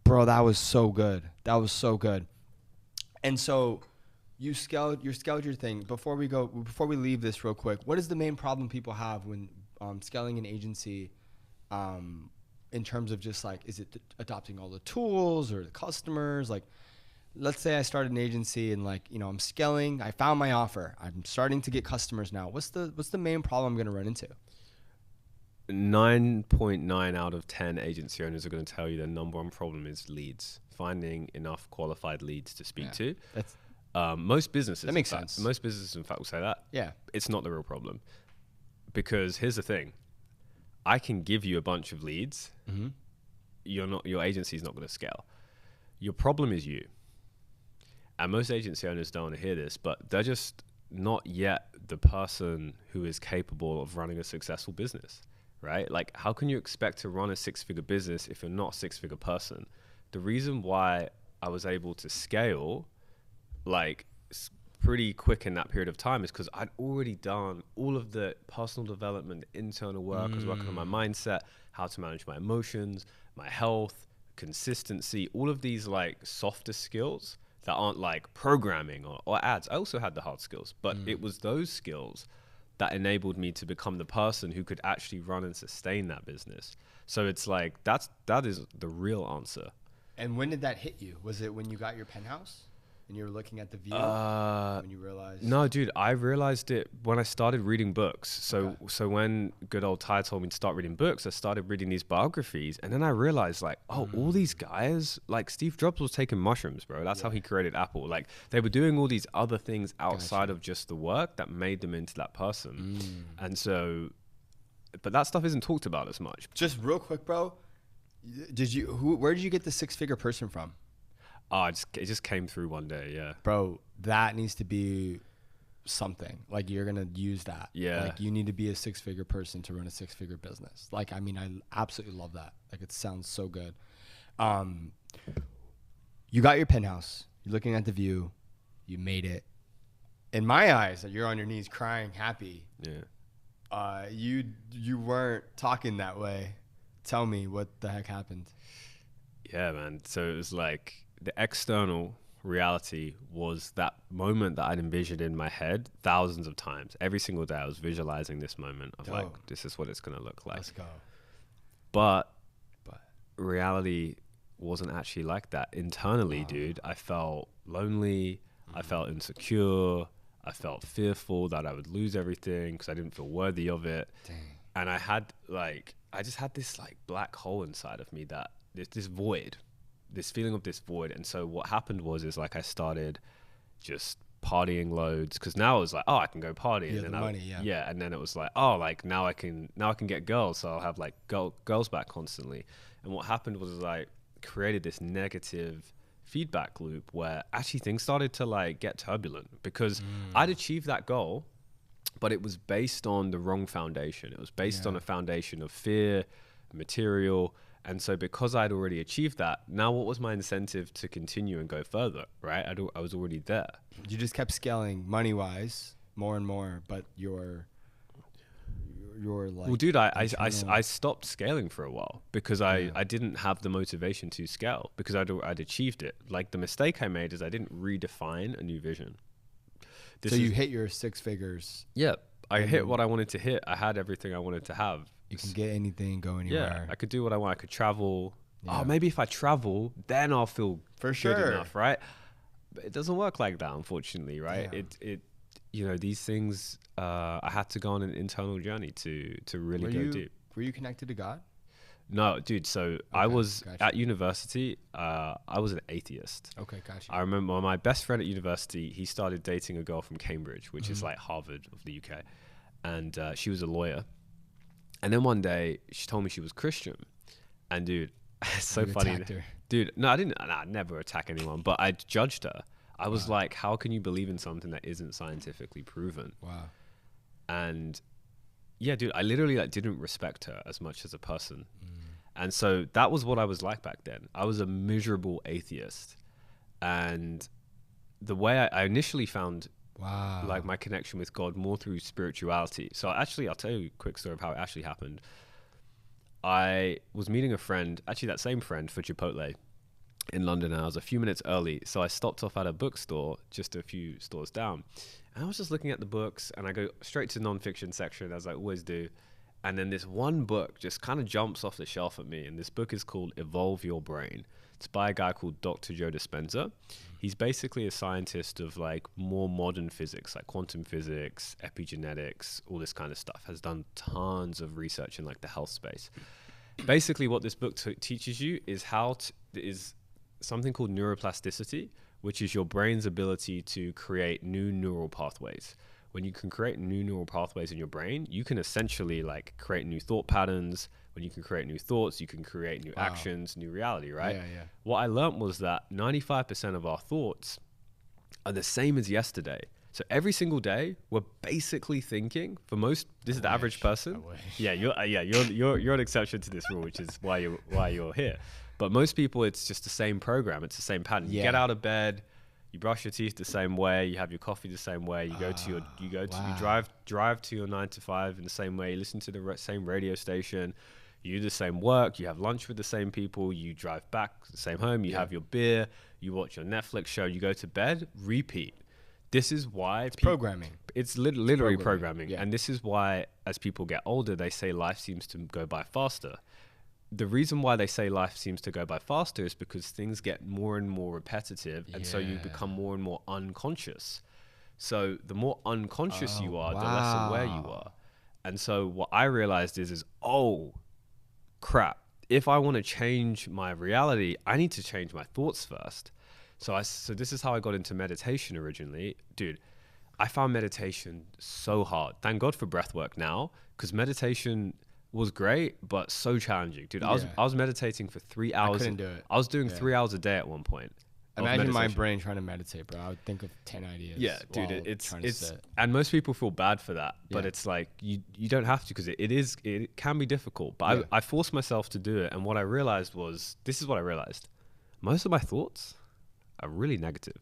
Bro, that was so good. That was so good. And so you scaled your thing. Before we leave this real quick, what is the main problem people have when scaling an agency? In terms of just like, is it adopting all the tools or the customers? Like, let's say I started an agency and like, you know, I'm scaling, I found my offer. I'm starting to get customers now. What's the main problem I'm going to run into? 9.9 out of 10 agency owners are going to tell you their number one problem is leads, finding enough qualified leads to speak to. That's most businesses, that makes sense. Most businesses, in fact, will say that. Yeah. It's not the real problem. Because here's the thing. I can give you a bunch of leads. Mm-hmm. Your agency is not going to scale. Your problem is you. And most agency owners don't want to hear this, but they're just not yet the person who is capable of running a successful business, right? Like, how can you expect to run a six-figure business if you're not a six-figure person? The reason why I was able to scale, like, pretty quick in that period of time is because I'd already done all of the personal development, internal work. I was working on my mindset, how to manage my emotions, my health, consistency, all of these like softer skills that aren't like programming or ads. I also had the hard skills, but it was those skills that enabled me to become the person who could actually run and sustain that business. So it's like, that is the real answer. And when did that hit you? Was it when you got your penthouse and you were looking at the view? When you realized? No, dude, I realized it when I started reading books. So when good old Ty told me to start reading books, I started reading these biographies. And then I realized like, all these guys, like Steve Jobs was taking mushrooms, bro. That's how he created Apple. Like they were doing all these other things outside of just the work that made them into that person. And so, but that stuff isn't talked about as much. Just real quick, bro. Where did you get the six-figure person from? It just came through one day, yeah. Bro, that needs to be something. Like, you're going to use that. Yeah. Like, you need to be a six-figure person to run a six-figure business. Like, I mean, I absolutely love that. Like, it sounds so good. You got your penthouse. You're looking at the view. You made it. In my eyes, you're on your knees crying, happy. Yeah. You weren't talking that way. Tell me what the heck happened. Yeah, man. So it was like the external reality was that moment that I'd envisioned in my head thousands of times. Every single day I was visualizing this moment of like, this is what it's going to look like. Let's go. But reality wasn't actually like that. Internally, dude, I felt lonely. I felt insecure. I felt fearful that I would lose everything because I didn't feel worthy of it. Dang. And I just had this like black hole inside of me, that this void, this feeling of this void. And so what happened is like I started just partying loads, because now it was like, I can go party. Yeah, and then and then it was like, like now I can get girls, so I'll have like girls back constantly. And what happened was I created this negative feedback loop where actually things started to like get turbulent, because I'd achieved that goal, but it was based on the wrong foundation. It was based on a foundation of fear, material. And so because I'd already achieved that, now what was my incentive to continue and go further, right? I was already there. You just kept scaling money-wise more and more, but your like... Well, dude, I stopped scaling for a while because I didn't have the motivation to scale, because I'd achieved it. Like, the mistake I made is I didn't redefine a new vision. So you hit your six figures. Yeah, I hit what I wanted to hit. I had everything I wanted to have. You can get anything, go anywhere. Yeah, I could do what I want. I could travel. Yeah. Maybe if I travel, then I'll feel good enough, right? But it doesn't work like that, unfortunately, right? Yeah. These things, I had to go on an internal journey to really go deep. Were you connected to God? No, dude. So I was at university. I was an atheist. Okay, gotcha. I remember my best friend at university, he started dating a girl from Cambridge, which is like Harvard of the UK. And she was a lawyer. And then one day she told me she was Christian. And dude, it's so funny. Dude, no, I didn't. I'd never attack anyone, but I judged her. I was like, how can you believe in something that isn't scientifically proven? Wow. And yeah, dude, I literally like didn't respect her as much as a person. And so that was what I was like back then. I was a miserable atheist. And the way I initially found like my connection with God more through spirituality. So I'll tell you a quick story of how it actually happened. I was meeting a friend, actually that same friend, for Chipotle in London. And I was a few minutes early. So I stopped off at a bookstore just a few stores down. And I was just looking at the books, and I go straight to nonfiction section, as I always do. And then this one book just kind of jumps off the shelf at me. And this book is called Evolve Your Brain. It's by a guy called Dr. Joe Dispenza. He's basically a scientist of like more modern physics, like quantum physics, epigenetics, all this kind of stuff. Has done tons of research in like the health space. Basically, what this book teaches you is is something called neuroplasticity, which is your brain's ability to create new neural pathways. When you can create new neural pathways in your brain, you can essentially like create new thought patterns. When you can create new thoughts, you can create new actions, new reality, right? Yeah. What I learned was that 95% of our thoughts are the same as yesterday. So every single day, we're basically thinking. For most, this is the average person. Yeah, you're an exception to this rule, which is why you're here. But most people, it's just the same program. It's the same pattern. You get out of bed, you brush your teeth the same way, you have your coffee the same way, you drive to your 9 to 5 in the same way, you listen to the same radio station, you do the same work, you have lunch with the same people, you drive back to the same home, you have your beer, you watch your Netflix show, you go to bed, repeat. This is why it's programming. It's literally programming. Yeah. And this is why as people get older, they say life seems to go by faster. The reason why they say life seems to go by faster is because things get more and more repetitive. And so you become more and more unconscious. So the more unconscious you are, the less aware you are. And so what I realized is, oh, crap. If I want to change my reality, I need to change my thoughts first. So this is how I got into meditation originally. Dude, I found meditation so hard. Thank God for breath work now, because meditation was great, but so challenging. Dude, I was meditating for 3 hours. I couldn't do it. I was doing 3 hours a day at one point. Imagine my brain trying to meditate, bro. I would think of 10 ideas. Yeah, dude, it's and most people feel bad for that, but it's like you don't have to, because it can be difficult. But I forced myself to do it, and what I realized was, this is what I realized. Most of my thoughts are really negative.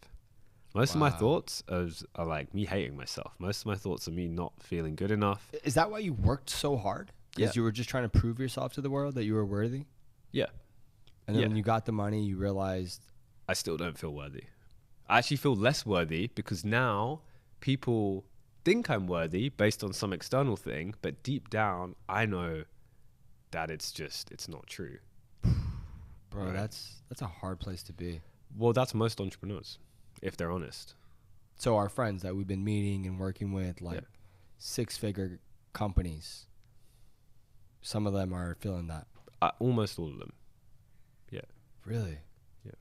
Most of my thoughts are like me hating myself. Most of my thoughts are me not feeling good enough. Is that why you worked so hard? Because you were just trying to prove yourself to the world that you were worthy? Yeah. And then when you got the money, you realized... I still don't feel worthy. I actually feel less worthy, because now people think I'm worthy based on some external thing, but deep down, I know that it's not true. Bro, right? That's a hard place to be. Well, that's most entrepreneurs, if they're honest. So our friends that we've been meeting and working with, like six-figure companies, some of them are feeling that. Almost all of them. Yeah. Really? Yeah.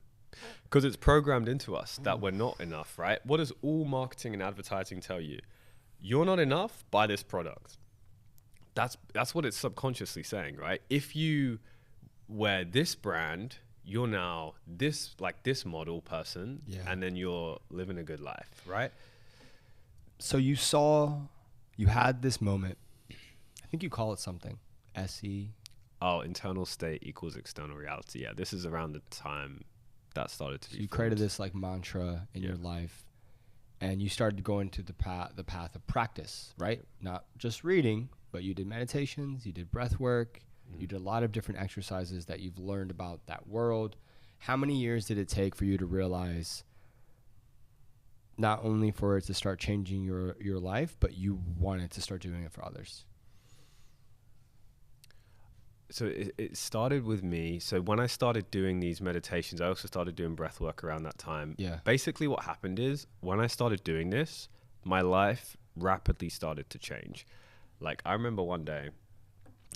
Because it's programmed into us that we're not enough, right? What does all marketing and advertising tell you? You're not enough, buy this product. That's what it's subconsciously saying, right? If you wear this brand, you're now this model person, and then you're living a good life, right? So you had this moment. I think you call it something. SE. Oh, internal state equals external reality. Yeah, this is around the time that started to be you created this like mantra in your life, and you started going to the path of practice, right? Not just reading, but you did meditations, you did breath work, you did a lot of different exercises that you've learned about that world. How many years did it take for you to realize not only for it to start changing your life, but you wanted to start doing it for others? So it started with me. So when I started doing these meditations, I also started doing breath work around that time. Yeah. Basically what happened is, when I started doing this, my life rapidly started to change. Like, I remember one day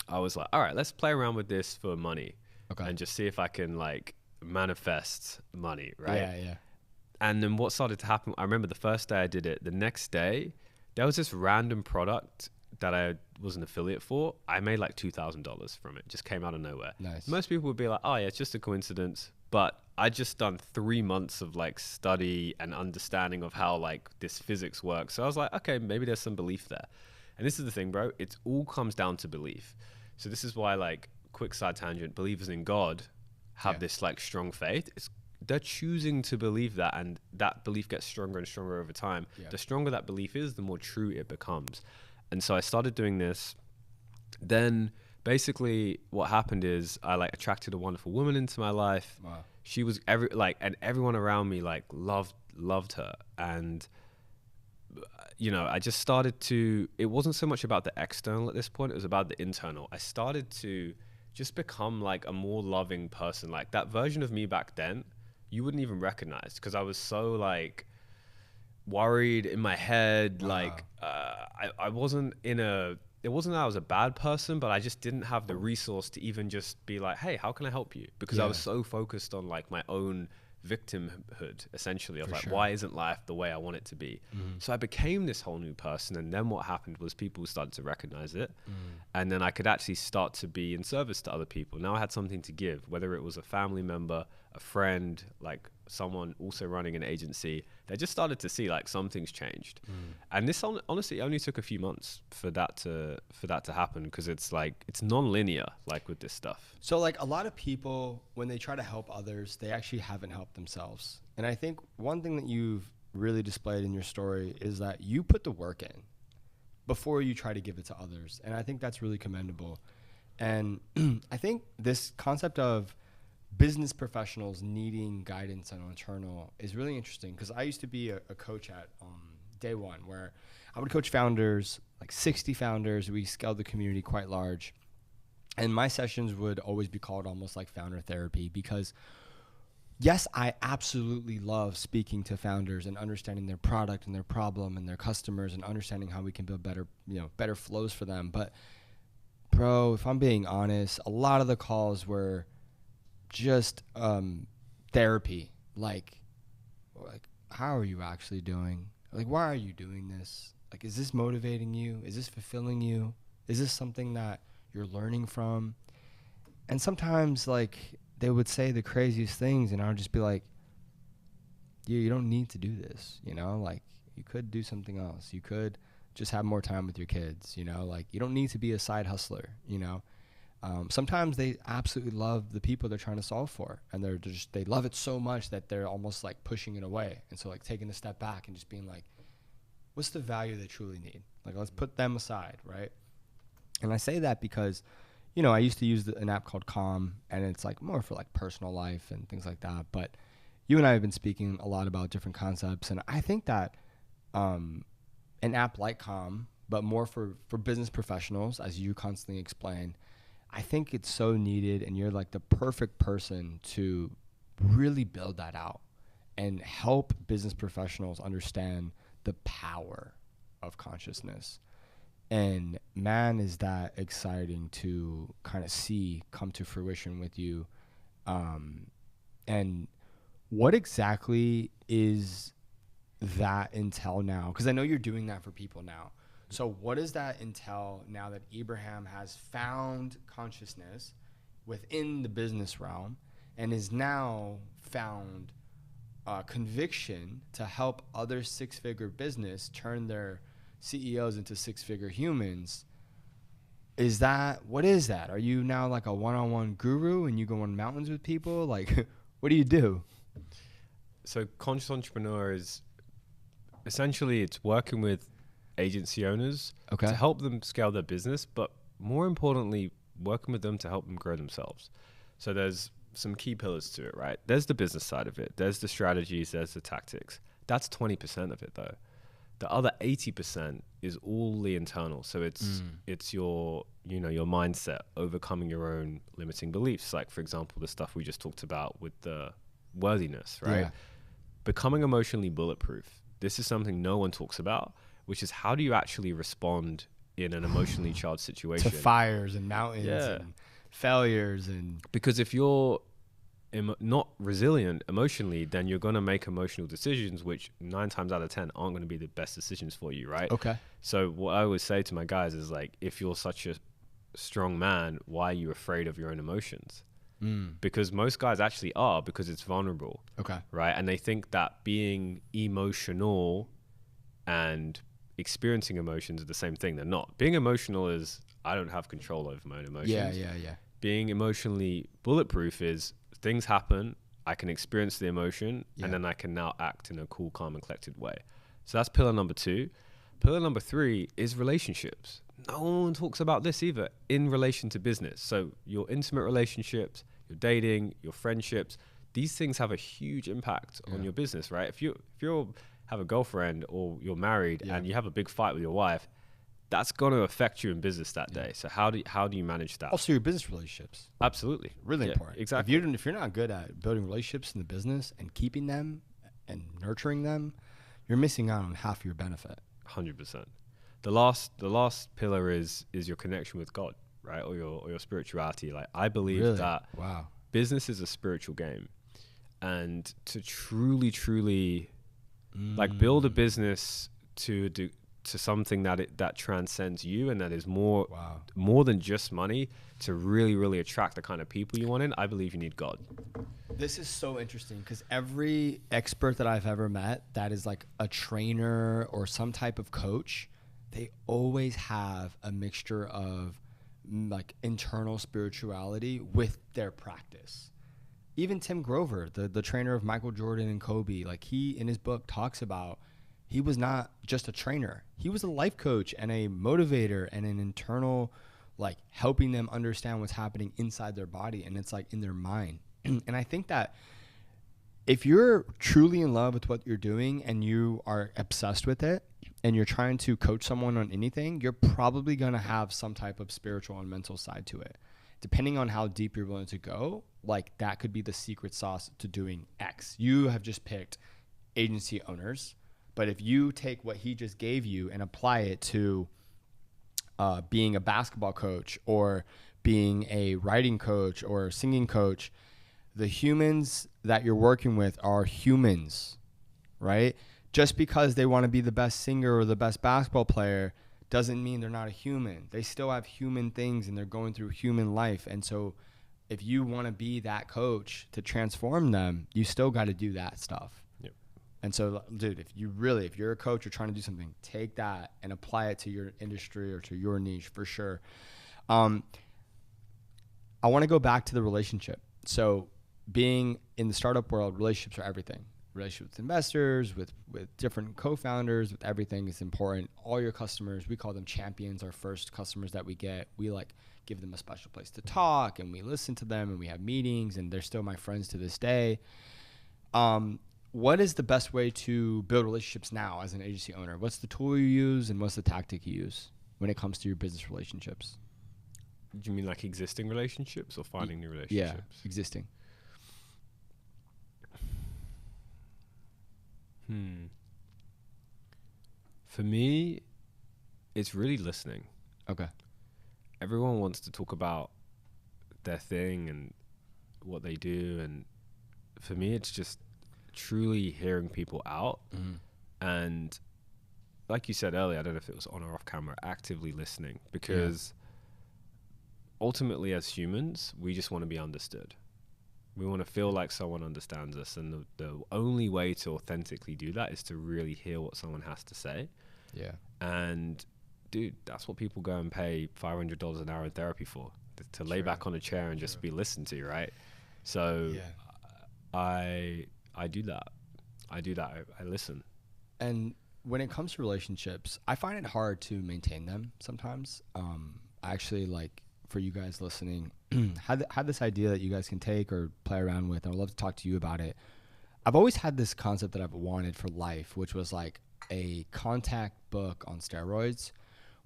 I was like, all right, let's play around with this for money. Okay. And just see if I can like manifest money, right? Yeah. And then what started to happen, I remember the first day I did it, the next day, there was this random product that I was an affiliate for. I made like $2,000 from it. Just came out of nowhere. Nice. Most people would be like, oh yeah, it's just a coincidence. But I just done 3 months of like study and understanding of how like this physics works. So I was like, okay, maybe there's some belief there. And this is the thing, bro. It all comes down to belief. So this is why, like, quick side tangent, believers in God have this like strong faith. They're choosing to believe that, and that belief gets stronger and stronger over time. Yeah. The stronger that belief is, the more true it becomes. And so I started doing this. Then basically what happened is I like attracted a wonderful woman into my life. Wow. She was and everyone around me like loved her. And I just started to, it wasn't so much about the external at this point, it was about the internal. I started to just become like a more loving person. Like that version of me back then, you wouldn't even recognize, because I was so like worried in my head. Like I wasn't in a, it wasn't that I was a bad person, but I just didn't have the resource to even just be like, hey, how can I help you? Because I was so focused on like my own victimhood, essentially, of like, why isn't life the way I want it to be? So I became this whole new person, and then what happened was people started to recognize it, and then I could actually start to be in service to other people. Now I had something to give, whether it was a family member, a friend, like someone also running an agency. They just started to see like something's changed. And this honestly only took a few months for that to happen, because it's like, it's non-linear, like with this stuff. So like a lot of people, when they try to help others, they actually haven't helped themselves. And I think one thing that you've really displayed in your story is that you put the work in before you try to give it to others. And I think that's really commendable. And I think this concept of business professionals needing guidance on internal is really interesting, because I used to be a coach at day one, where I would coach founders, like 60 founders. We scaled the community quite large. And my sessions would always be called almost like founder therapy, because yes, I absolutely love speaking to founders and understanding their product and their problem and their customers, and understanding how we can build better flows for them. But bro, if I'm being honest, a lot of the calls were just therapy. Like how are you actually doing? Like, why are you doing this? Like, is this motivating you? Is this fulfilling you? Is this something that you're learning from? And sometimes like they would say the craziest things, and I would just be like, yeah, you don't need to do this, like you could do something else. You could just have more time with your kids, like you don't need to be a side hustler, sometimes they absolutely love the people they're trying to solve for, and they love it so much that they're almost like pushing it away. And so like taking a step back and just being like, what's the value they truly need? Like, let's put them aside, right? And I say that because, I used to use an app called Calm, and it's like more for like personal life and things like that. But you and I have been speaking a lot about different concepts, and I think that an app like Calm, but more for business professionals, as you constantly explain, I think it's so needed, and you're like the perfect person to really build that out and help business professionals understand the power of consciousness. And man, is that exciting to kind of see come to fruition with you. And what exactly is that entail now? Because I know you're doing that for people now. So what does that entail now that Ebrahim has found consciousness within the business realm, and is now found conviction to help other six-figure business turn their CEOs into six-figure humans? What is that? Are you now like a one-on-one guru and you go on mountains with people? Like, what do you do? So conscious entrepreneur is essentially, it's working with agency owners to help them scale their business, but more importantly, working with them to help them grow themselves. So there's some key pillars to it, right? There's the business side of it. There's the strategies. There's the tactics. That's 20% of it though. The other 80% is all the internal. So it's your, your mindset, overcoming your own limiting beliefs. Like, for example, the stuff we just talked about with the worthiness, right? Yeah. Becoming emotionally bulletproof. This is something no one talks about, which is how do you actually respond in an emotionally charged situation? To fires and mountains and failures. Because if you're not resilient emotionally, then you're going to make emotional decisions, which 9 times out of 10 aren't going to be the best decisions for you, right? Okay. So what I always say to my guys is like, if you're such a strong man, why are you afraid of your own emotions? Because most guys actually are, because it's vulnerable. Okay. Right? And they think that being emotional and experiencing emotions are the same thing. They're not. Being emotional is, I don't have control over my own emotions. Yeah. Being emotionally bulletproof is, things happen, I can experience the emotion, and then I can now act in a cool, calm, and collected way. So that's pillar number 2. Pillar number 3 is relationships. No one talks about this either in relation to business. So your intimate relationships, your dating, your friendships, these things have a huge impact on your business, right? If you have a girlfriend or you're married and you have a big fight with your wife, that's going to affect you in business that day. So how do you manage that? Also, your business relationships. Absolutely. Really important. Exactly. If you're not good at building relationships in the business and keeping them and nurturing them, you're missing out on half your benefit. 100%. The last pillar is your connection with God, right? Or your spirituality. Like, I believe that business is a spiritual game, and to truly like build a business to something that transcends you and that is more than just money, to really attract the kind of people you want in, I believe you need God. This is so interesting, because every expert that I've ever met that is like a trainer or some type of coach, they always have a mixture of like internal spirituality with their practice. Even Tim Grover, the trainer of Michael Jordan and Kobe, like, he in his book talks about, he was not just a trainer. He was a life coach and a motivator and an internal, like, helping them understand what's happening inside their body, and it's like in their mind. And I think that if you're truly in love with what you're doing and you are obsessed with it and you're trying to coach someone on anything, you're probably going to have some type of spiritual and mental side to it. Depending on how deep you're willing to go, like, that could be the secret sauce to doing X. You have just picked agency owners, but if you take what he just gave you and apply it to being a basketball coach or being a writing coach or a singing coach, the humans that you're working with are humans, right? Just because they want to be the best singer or the best basketball player doesn't mean they're not a human. They still have human things and they're going through human life. And so if you want to be that coach to transform them, you still got to do that stuff. Yep. And so, dude, if you're a coach, you're trying to do something, take that and apply it to your industry or to your niche for sure. I want to go back to the relationship. So being in the startup world, relationships are everything. Relationships with investors, with different co-founders, with everything is important. All your customers, we call them champions, our first customers that we get. We like give them a special place to talk, and we listen to them, and we have meetings, and they're still my friends to this day. What is the best way to build relationships now as an agency owner? What's the tool you use, and what's the tactic you use when it comes to your business relationships? Do you mean like existing relationships or finding new relationships? Yeah, existing. For me, it's really listening. Okay. Everyone wants to talk about their thing and what they do, and for me, it's just truly hearing people out. And like you said earlier, I don't know if it was on or off camera, actively listening, because ultimately as humans, we just want to be understood. We want to feel like someone understands us, and the only way to authentically do that is to really hear what someone has to say. Yeah. And dude, that's what people go and pay $500 an hour in therapy for, to lay back on a chair and just be listened to, right? So I do that. I listen. And when it comes to relationships, I find it hard to maintain them sometimes. I actually, like, for you guys listening, had this idea that you guys can take or play around with, and I'd love to talk to you about it. I've always had this concept that I've wanted for life, which was like a contact book on steroids,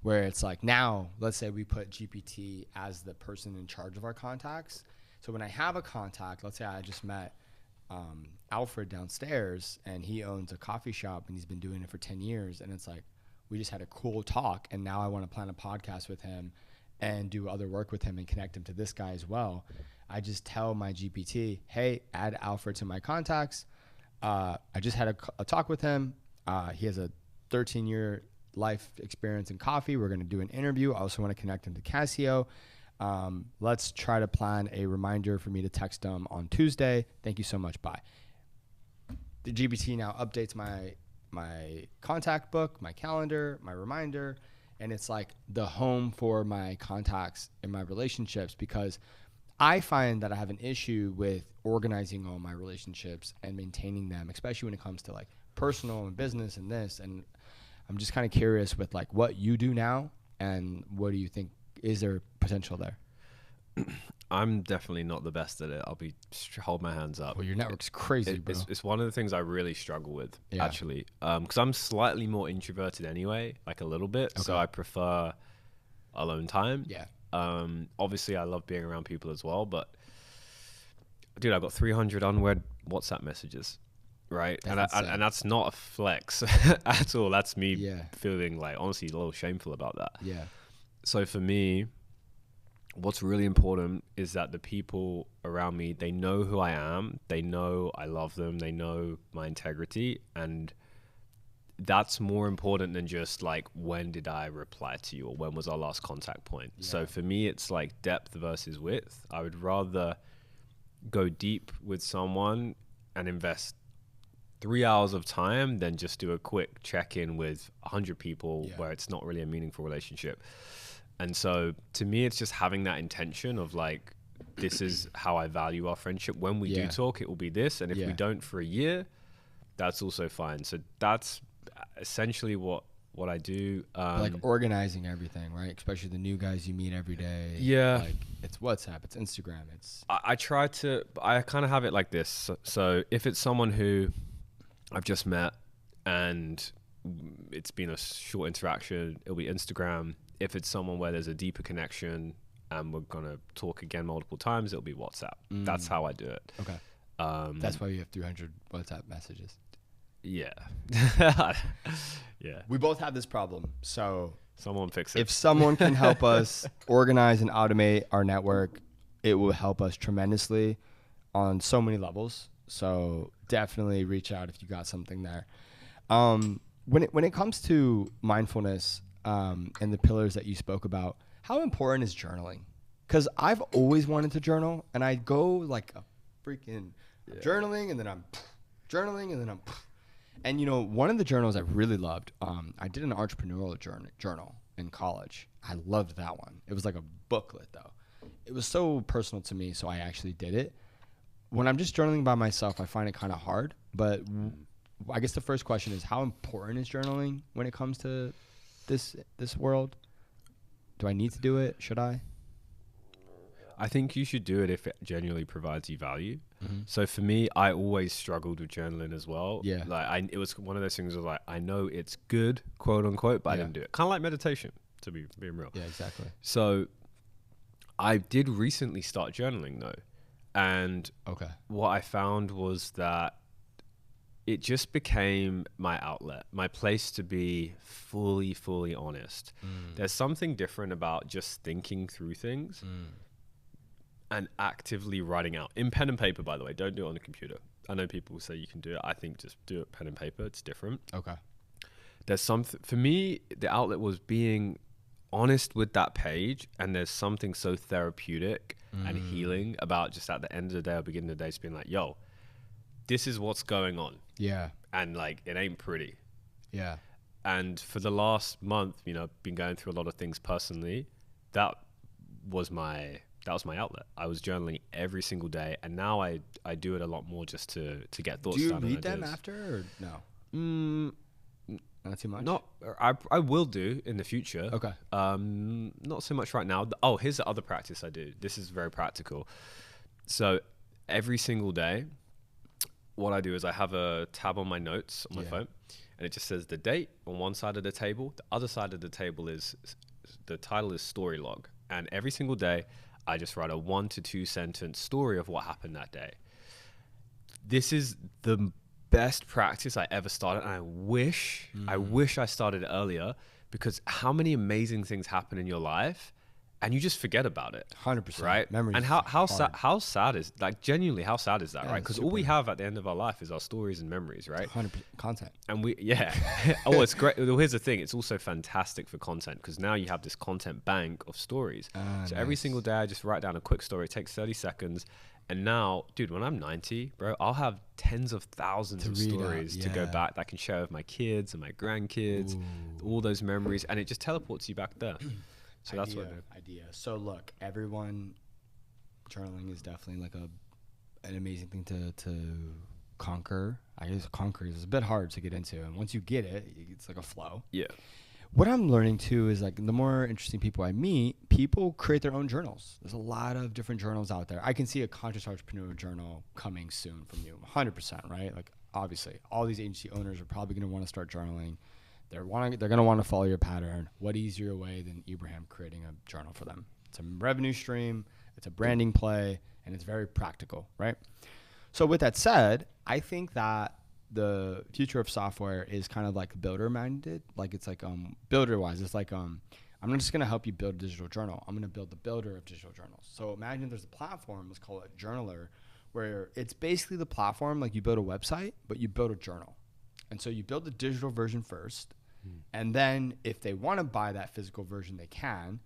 where it's like, now let's say we put GPT as the person in charge of our contacts. So when I have a contact, let's say I just met Alfred downstairs, and he owns a coffee shop and he's been doing it for 10 years. And it's like, we just had a cool talk, and now I want to plan a podcast with him and do other work with him and connect him to this guy as well. I just tell my GPT, hey, add Alfred to my contacts. I just had a talk with him. He has a 13-year life experience in coffee. We're going to do an interview. I also want to connect him to Casio. Let's try to plan a reminder for me to text him on Tuesday. Thank you so much. Bye. The GPT now updates my contact book, my calendar, my reminder, and it's like the home for my contacts and my relationships, because I find that I have an issue with organizing all my relationships and maintaining them, especially when it comes to like personal and business and this. And I'm just kind of curious with like what you do now, and what do you think, is there potential there? I'm definitely not the best at it. I'll be hold my hands up. Well, your network's crazy, bro. It's one of the things I really struggle with, Yeah. actually, because I'm slightly more introverted anyway, like a little bit. So Okay. I prefer alone time. Yeah. Obviously, I love being around people as well, but dude, I got 300 unread WhatsApp messages, right? That's insane. And that's not a flex at all. That's me Yeah. feeling like honestly a little shameful about that. Yeah. So for me, what's really important is that the people around me, they know who I am, they know I love them, they know my integrity, and that's more important than just like when did I reply to you or when was our last contact point. Yeah. So for me, it's like depth versus width. I would rather go deep with someone and invest 3 hours of time than just do a quick check-in with 100 people where it's not really a meaningful relationship. And so to me, it's just having that intention of like, this is how I value our friendship. When we do talk, it will be this. And if we don't for a year, that's also fine. So that's essentially what I do. Like organizing everything, right? Especially the new guys you meet every day. Yeah. Like it's WhatsApp, it's Instagram, it's... I try to, I kind of have it like this. So if it's someone who I've just met and it's been a short interaction, it'll be Instagram. If it's someone where there's a deeper connection and we're going to talk again multiple times, it'll be WhatsApp. That's how I do it. Okay. That's why you have 300 WhatsApp messages. Yeah. Yeah. We both have this problem. So Someone fix it. if someone can help us organize and automate our network, it will help us tremendously on so many levels. So definitely reach out if you got something there. When it comes to mindfulness and the pillars that you spoke about, how important is journaling? Because I've always wanted to journal, and I go like a freaking journaling, and then I'm journaling, and then I'm... And, you know, one of the journals I really loved, I did an entrepreneurial journal in college. I loved that one. It was like a booklet, though. It was so personal to me, so I actually did it. When I'm just journaling by myself, I find it kind of hard. But I guess the first question is, how important is journaling when it comes to this world? Do I need to do it? Should I? I think you should do it if it genuinely provides you value. So for me, I always struggled with journaling as well. Yeah. Like it was one of those things where like, I know it's good, quote unquote, but I didn't do it. Kind of like meditation, to be being real. Yeah, exactly. So I did recently start journaling though. And what I found was that it just became my outlet, my place to be fully honest. There's something different about just thinking through things and actively writing out in pen and paper, by the way. Don't do it on a computer. I know people say you can do it. I think just do it pen and paper. It's different. Okay. There's something, for me, the outlet was being honest with that page, and there's something so therapeutic and healing about just at the end of the day or beginning of the day just being like, yo, this is what's going on. Yeah. And like, it ain't pretty. Yeah. And for the last month, you know, I've been going through a lot of things personally. That was my outlet. I was journaling every single day, and now I do it a lot more just to get thoughts down. Do you read them after or no? Not too much? Not, I will do in the future. Okay. Not so much right now. Oh, here's the other practice I do. This is very practical. So every single day, what I do is I have a tab on my notes on my phone, and it just says the date on one side of the table. The other side of the table is, the title is story log. And every single day, I just write a 1 to 2 sentence story of what happened that day. This is the best practice I ever started, and I wish I started it earlier, because how many amazing things happen in your life and you just forget about it. 100%. Right? Memories. And how sad is, like, genuinely, how sad is that, right? Because all we super. have at the end of our life is our stories and memories, right? 100% content. And oh, it's great. Well, here's the thing. It's also fantastic for content, because now you have this content bank of stories. So every single day I just write down a quick story. It takes 30 seconds. And now, dude, when I'm 90, bro, I'll have tens of thousands of stories to go back that I can share with my kids and my grandkids, all those memories. And it just teleports you back there. So that's what I do. So look, everyone, journaling is definitely like an amazing thing to conquer. I guess conquer is a bit hard to get into. And once you get it, it's like a flow. Yeah. What I'm learning too is like the more interesting people I meet, people create their own journals. There's a lot of different journals out there. I can see a conscious entrepreneur journal coming soon from you, 100%, right? Like obviously, all these agency owners are probably going to want to start journaling. They're going to want to follow your pattern. What easier way than Ebrahim creating a journal for them? It's a revenue stream, it's a branding play, and it's very practical, right? So with that said, I think that the future of software is kind of like builder minded. Like it's like builder wise, it's like I'm just gonna help you build a digital journal. I'm gonna build the builder of digital journals. So imagine there's a platform, let's call it Journaler, where it's basically the platform like you build a website, but you build a journal. And so you build the digital version first, and then if they want to buy that physical version, they can.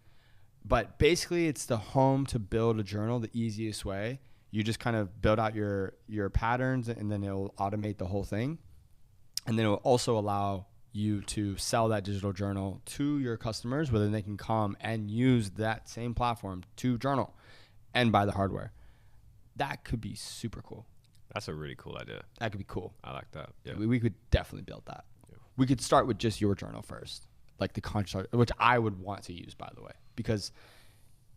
But basically, it's the home to build a journal the easiest way. You just kind of build out your patterns, and then it'll automate the whole thing. And then it will also allow you to sell that digital journal to your customers, where then they can come and use that same platform to journal and buy the hardware. That could be super cool. That's a really cool idea. That could be cool. I like that. Yeah. We could definitely build that. Yeah. We could start with just your journal first, like the conscious, which I would want to use, by the way, because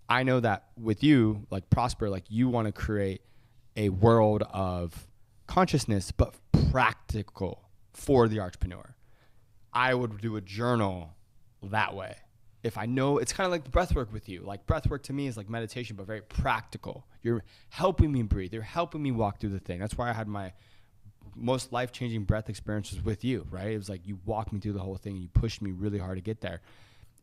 I know that with you, like Prosper, like you want to create a world of consciousness, but practical for the entrepreneur. I would do a journal that way. If I know, it's kind of like the breath work with you. Like breath work to me is like meditation, but very practical. You're helping me breathe. You're helping me walk through the thing. That's why I had my most life-changing breath experiences with you, right? It was like you walked me through the whole thing and you pushed me really hard to get there.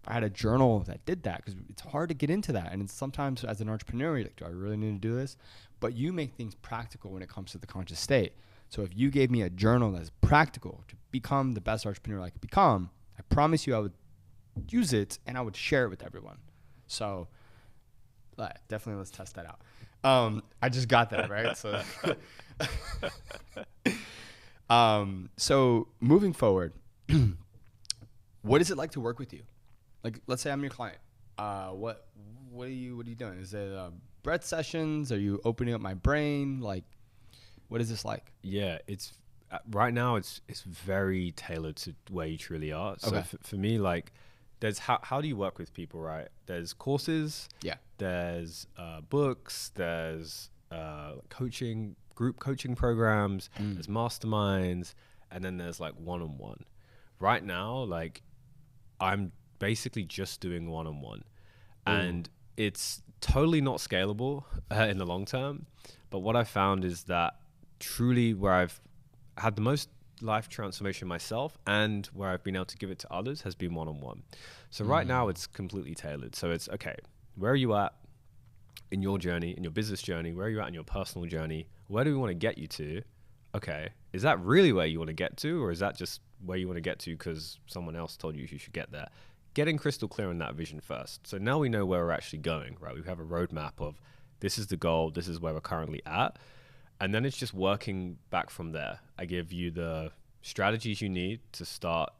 I had a journal that did that because it's hard to get into that. And it's sometimes as an entrepreneur, you're like, do I really need to do this? But you make things practical when it comes to the conscious state. So if you gave me a journal that's practical to become the best entrepreneur I could become, I promise you I would use it and I would share it with everyone. So definitely let's test that out. I just got that, right? So moving forward, what is it like to work with you? Like, let's say I'm your client. What are you doing? Is it breath sessions? Are you opening up my brain? Like, what is this like? Yeah, it's right now it's very tailored to where you truly are. So Okay. for me, like, there's how do you work with people, right? There's courses. Yeah. There's books. There's coaching, group coaching programs. There's masterminds, and then there's like one-on-one. Right now, like, I'm basically just doing one-on-one, and it's totally not scalable in the long term. But what I found is that truly where I've had the most life transformation myself and where I've been able to give it to others has been one-on-one. So right now it's completely tailored. So it's okay, where are you at in your journey, in your business journey? Where are you at in your personal journey? Where do we want to get you to? Okay, is that really where you want to get to, or is that just where you want to get to because someone else told you should get there? Getting crystal clear on that vision first. So now we know where we're actually going, right? We have a roadmap of this is the goal, this is where we're currently at. And then it's just working back from there. I give you the strategies you need to start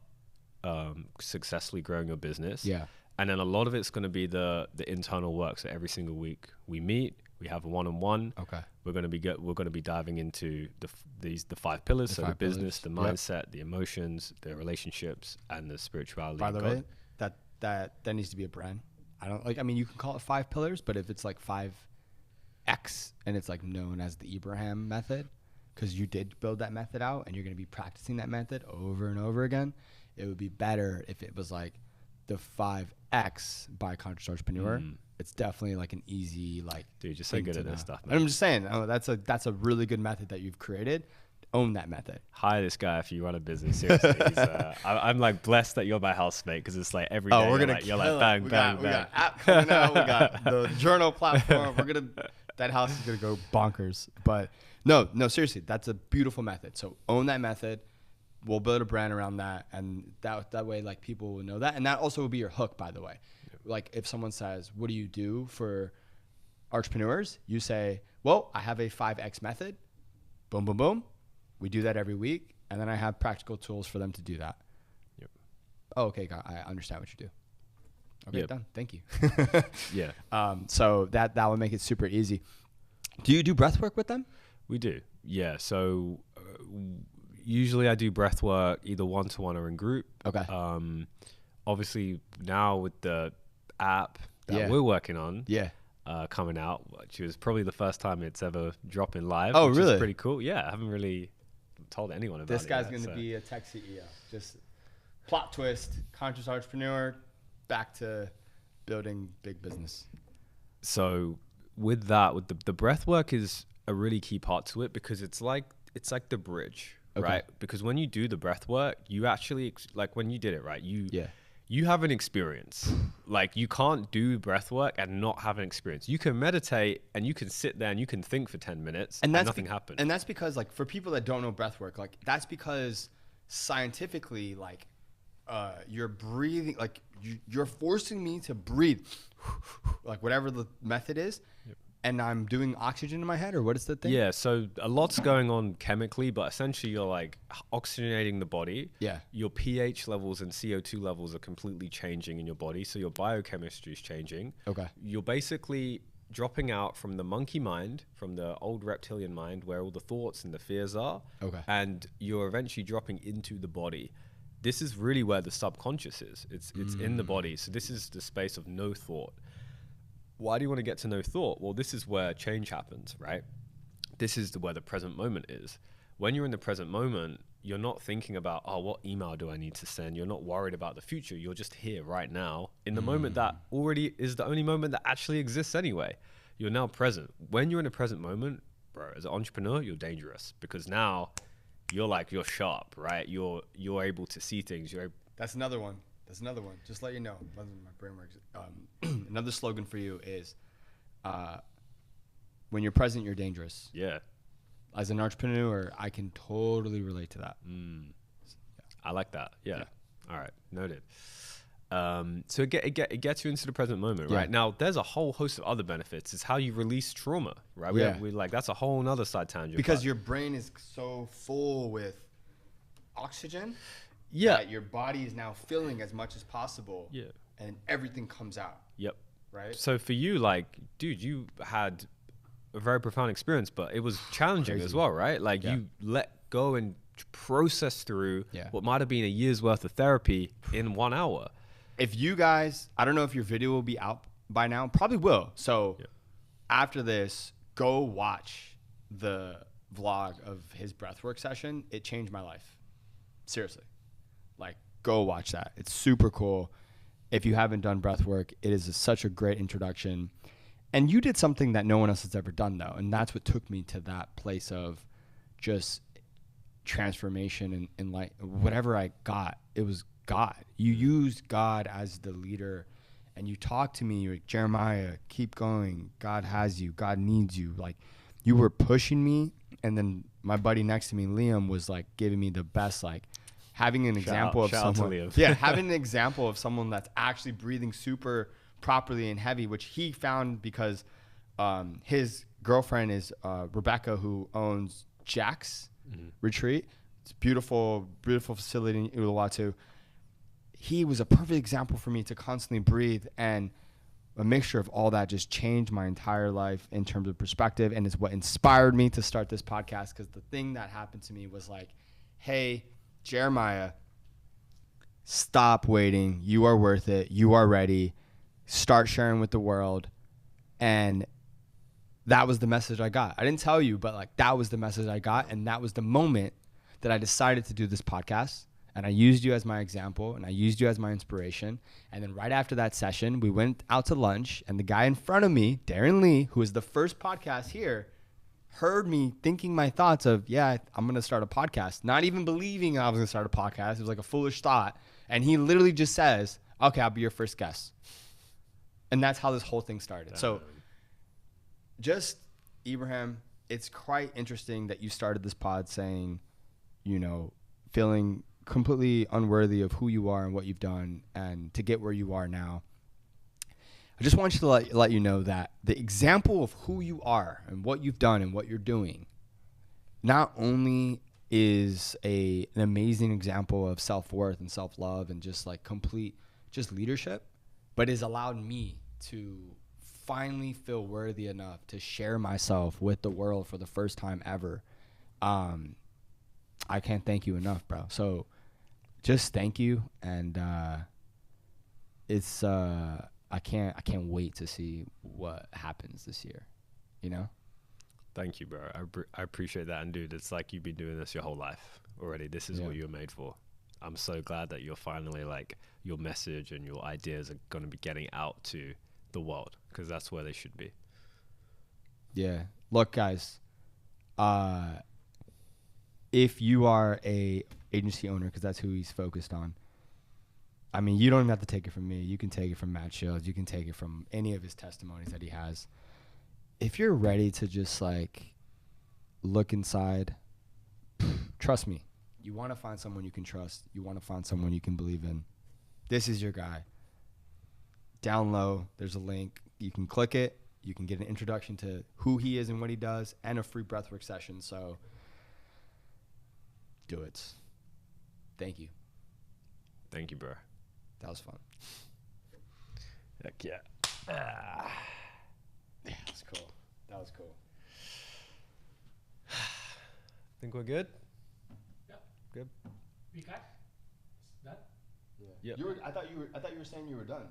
successfully growing your business. Yeah. And then a lot of it's going to be the internal work. So every single week we meet, we have a one-on-one. Okay. We're going to be diving into the 5 pillars. So the business, the mindset, the emotions, the relationships, and the spirituality. By the way, that needs to be a brand. I mean, you can call it 5 pillars, but if it's like 5X and it's like known as the Ebrahim method, because you did build that method out and you're going to be practicing that method over and over again, it would be better if it was like the 5X by Conscious Entrepreneur. It's definitely like an easy, like, dude, you're so good at this stuff, man. And I'm just saying, that's a really good method that you've created. Own that method. Hire this guy if you run a business. Seriously, I'm like blessed that you're my housemate because it's like every day you're like bang, bang. We got app coming out. We got the journal platform. That house is gonna go bonkers. But no, seriously, that's a beautiful method. So own that method. We'll build a brand around that, and that way, like, people will know that, and that also will be your hook. By the way, like if someone says, "What do you do for entrepreneurs?" You say, "Well, I have a 5X method." Boom, boom, boom. We do that every week, and then I have practical tools for them to do that. Yep. Oh, okay, I understand what you do. Okay, Yep. done. Thank you. Yeah. So that would make it super easy. Do you do breath work with them? We do. Yeah. So usually I do breath work either one-to-one or in group. Okay. obviously now with the app that we're working on, coming out, which was probably the first time it's ever dropping live. Oh, which really? is pretty cool. Yeah, I haven't really told anyone about this it. This guy's going to be a tech CEO. Just plot twist, conscious entrepreneur, back to building big business. So with that, with the breath work is a really key part to it, because it's like the bridge, right? Because when you do the breath work, you actually, like when you did it, right? You have an experience. Like you can't do breath work and not have an experience. You can meditate and you can sit there and you can think for 10 minutes and nothing happens. And that's because, like, for people that don't know breath work, like that's because scientifically, like, you're breathing, like you're forcing me to breathe, like whatever the method is. And I'm doing oxygen in my head, or what is the thing? Yeah, so a lot's going on chemically, but essentially you're like oxygenating the body. Yeah. Your pH levels and CO2 levels are completely changing in your body, so your biochemistry is changing. Okay. You're basically dropping out from the monkey mind, from the old reptilian mind, where all the thoughts and the fears are. Okay. And you're eventually dropping into the body. This is really where the subconscious is. It's in the body. So this is the space of no thought. Why do you want to get to no thought? Well, this is where change happens, right? This is where the present moment is. When you're in the present moment, you're not thinking about, oh, what email do I need to send? You're not worried about the future. You're just here right now in the moment that already is the only moment that actually exists anyway. You're now present. When you're in the present moment, bro, as an entrepreneur, you're dangerous, because now you're sharp, right? You're able to see things. That's another one. Just let you know. My brain works. Another slogan for you is, when you're present, you're dangerous. Yeah. As an entrepreneur, I can totally relate to that. I like that. Yeah. All right. Noted. So it gets you into the present moment, right? Now, there's a whole host of other benefits. It's how you release trauma, right? We like, that's a whole nother side tangent. Because your brain is so full with oxygen. That your body is now filling as much as possible. Yeah. And everything comes out. Yep. Right? So for you, like, dude, you had a very profound experience, but it was challenging as well, right? Like you let go and process through what might have been a year's worth of therapy in 1 hour. If you guys, I don't know if your video will be out by now, probably will. So after this, go watch the vlog of his breathwork session. It changed my life. Seriously. Like, go watch that. It's super cool. If you haven't done breathwork, it is such a great introduction. And you did something that no one else has ever done, though. And that's what took me to that place of just transformation and like whatever I got, it was God. You used God as the leader, and you talked to me. You're like, Jeremiah, keep going. God has you. God needs you. Like, you were pushing me. And then my buddy next to me, Liam, was like giving me the best, like, having an example of someone, having an example of someone that's actually breathing super properly and heavy, which he found because his girlfriend is Rebecca, who owns Jack's Retreat. It's a beautiful, beautiful facility in Uluwatu. He was a perfect example for me to constantly breathe, and a mixture of all that just changed my entire life in terms of perspective, and is what inspired me to start this podcast. Because the thing that happened to me was like, hey, Jeremiah, stop waiting. You are worth it. You are ready. Start sharing with the world. And that was the message I got. I didn't tell you, but like that was the message I got. And that was the moment that I decided to do this podcast. And I used you as my example, and I used you as my inspiration. And then right after that session, we went out to lunch, and the guy in front of me, Darren Lee, who is the first podcast here, heard me thinking my thoughts of, I'm going to start a podcast. Not even believing I was going to start a podcast. It was like a foolish thought. And he literally just says, okay, I'll be your first guest. And that's how this whole thing started. So just, Ebrahim, it's quite interesting that you started this pod saying, feeling completely unworthy of who you are and what you've done, and to get where you are now. I just want you to let you know that the example of who you are and what you've done and what you're doing not only is an amazing example of self-worth and self-love and just like complete just leadership, but has allowed me to finally feel worthy enough to share myself with the world for the first time ever. I can't thank you enough, bro. So just thank you. And it's I can't wait to see what happens this year, you know? Thank you, bro. I appreciate that. And dude, it's like you've been doing this your whole life already. This is what you're made for. I'm so glad that you're finally like your message and your ideas are going to be getting out to the world, because that's where they should be. Yeah. Look, guys, if you are a agency owner, because that's who he's focused on, I mean, you don't even have to take it from me. You can take it from Matt Shields. You can take it from any of his testimonies that he has. If you're ready to just like look inside, trust me, you want to find someone you can trust. You want to find someone you can believe in. This is your guy. Down low, there's a link. You can click it. You can get an introduction to who he is and what he does, and a free breathwork session. So do it. Thank you. Thank you, bro. That was fun. Heck yeah. Yeah, that's cool. That was cool. Think we're good? Yeah. Good. We cut? It's done? Yeah. Yep. I thought you were saying you were done.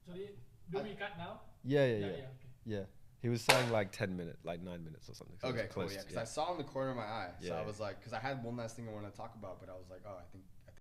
So do we cut now? Yeah. Okay. Yeah. He was saying like 10 minutes, like 9 minutes or something. So Okay, it was cool. close, Yeah, because I saw in the corner of my eye, so Yeah. I was like, because I had one last thing I wanted to talk about, but I was like, oh, I think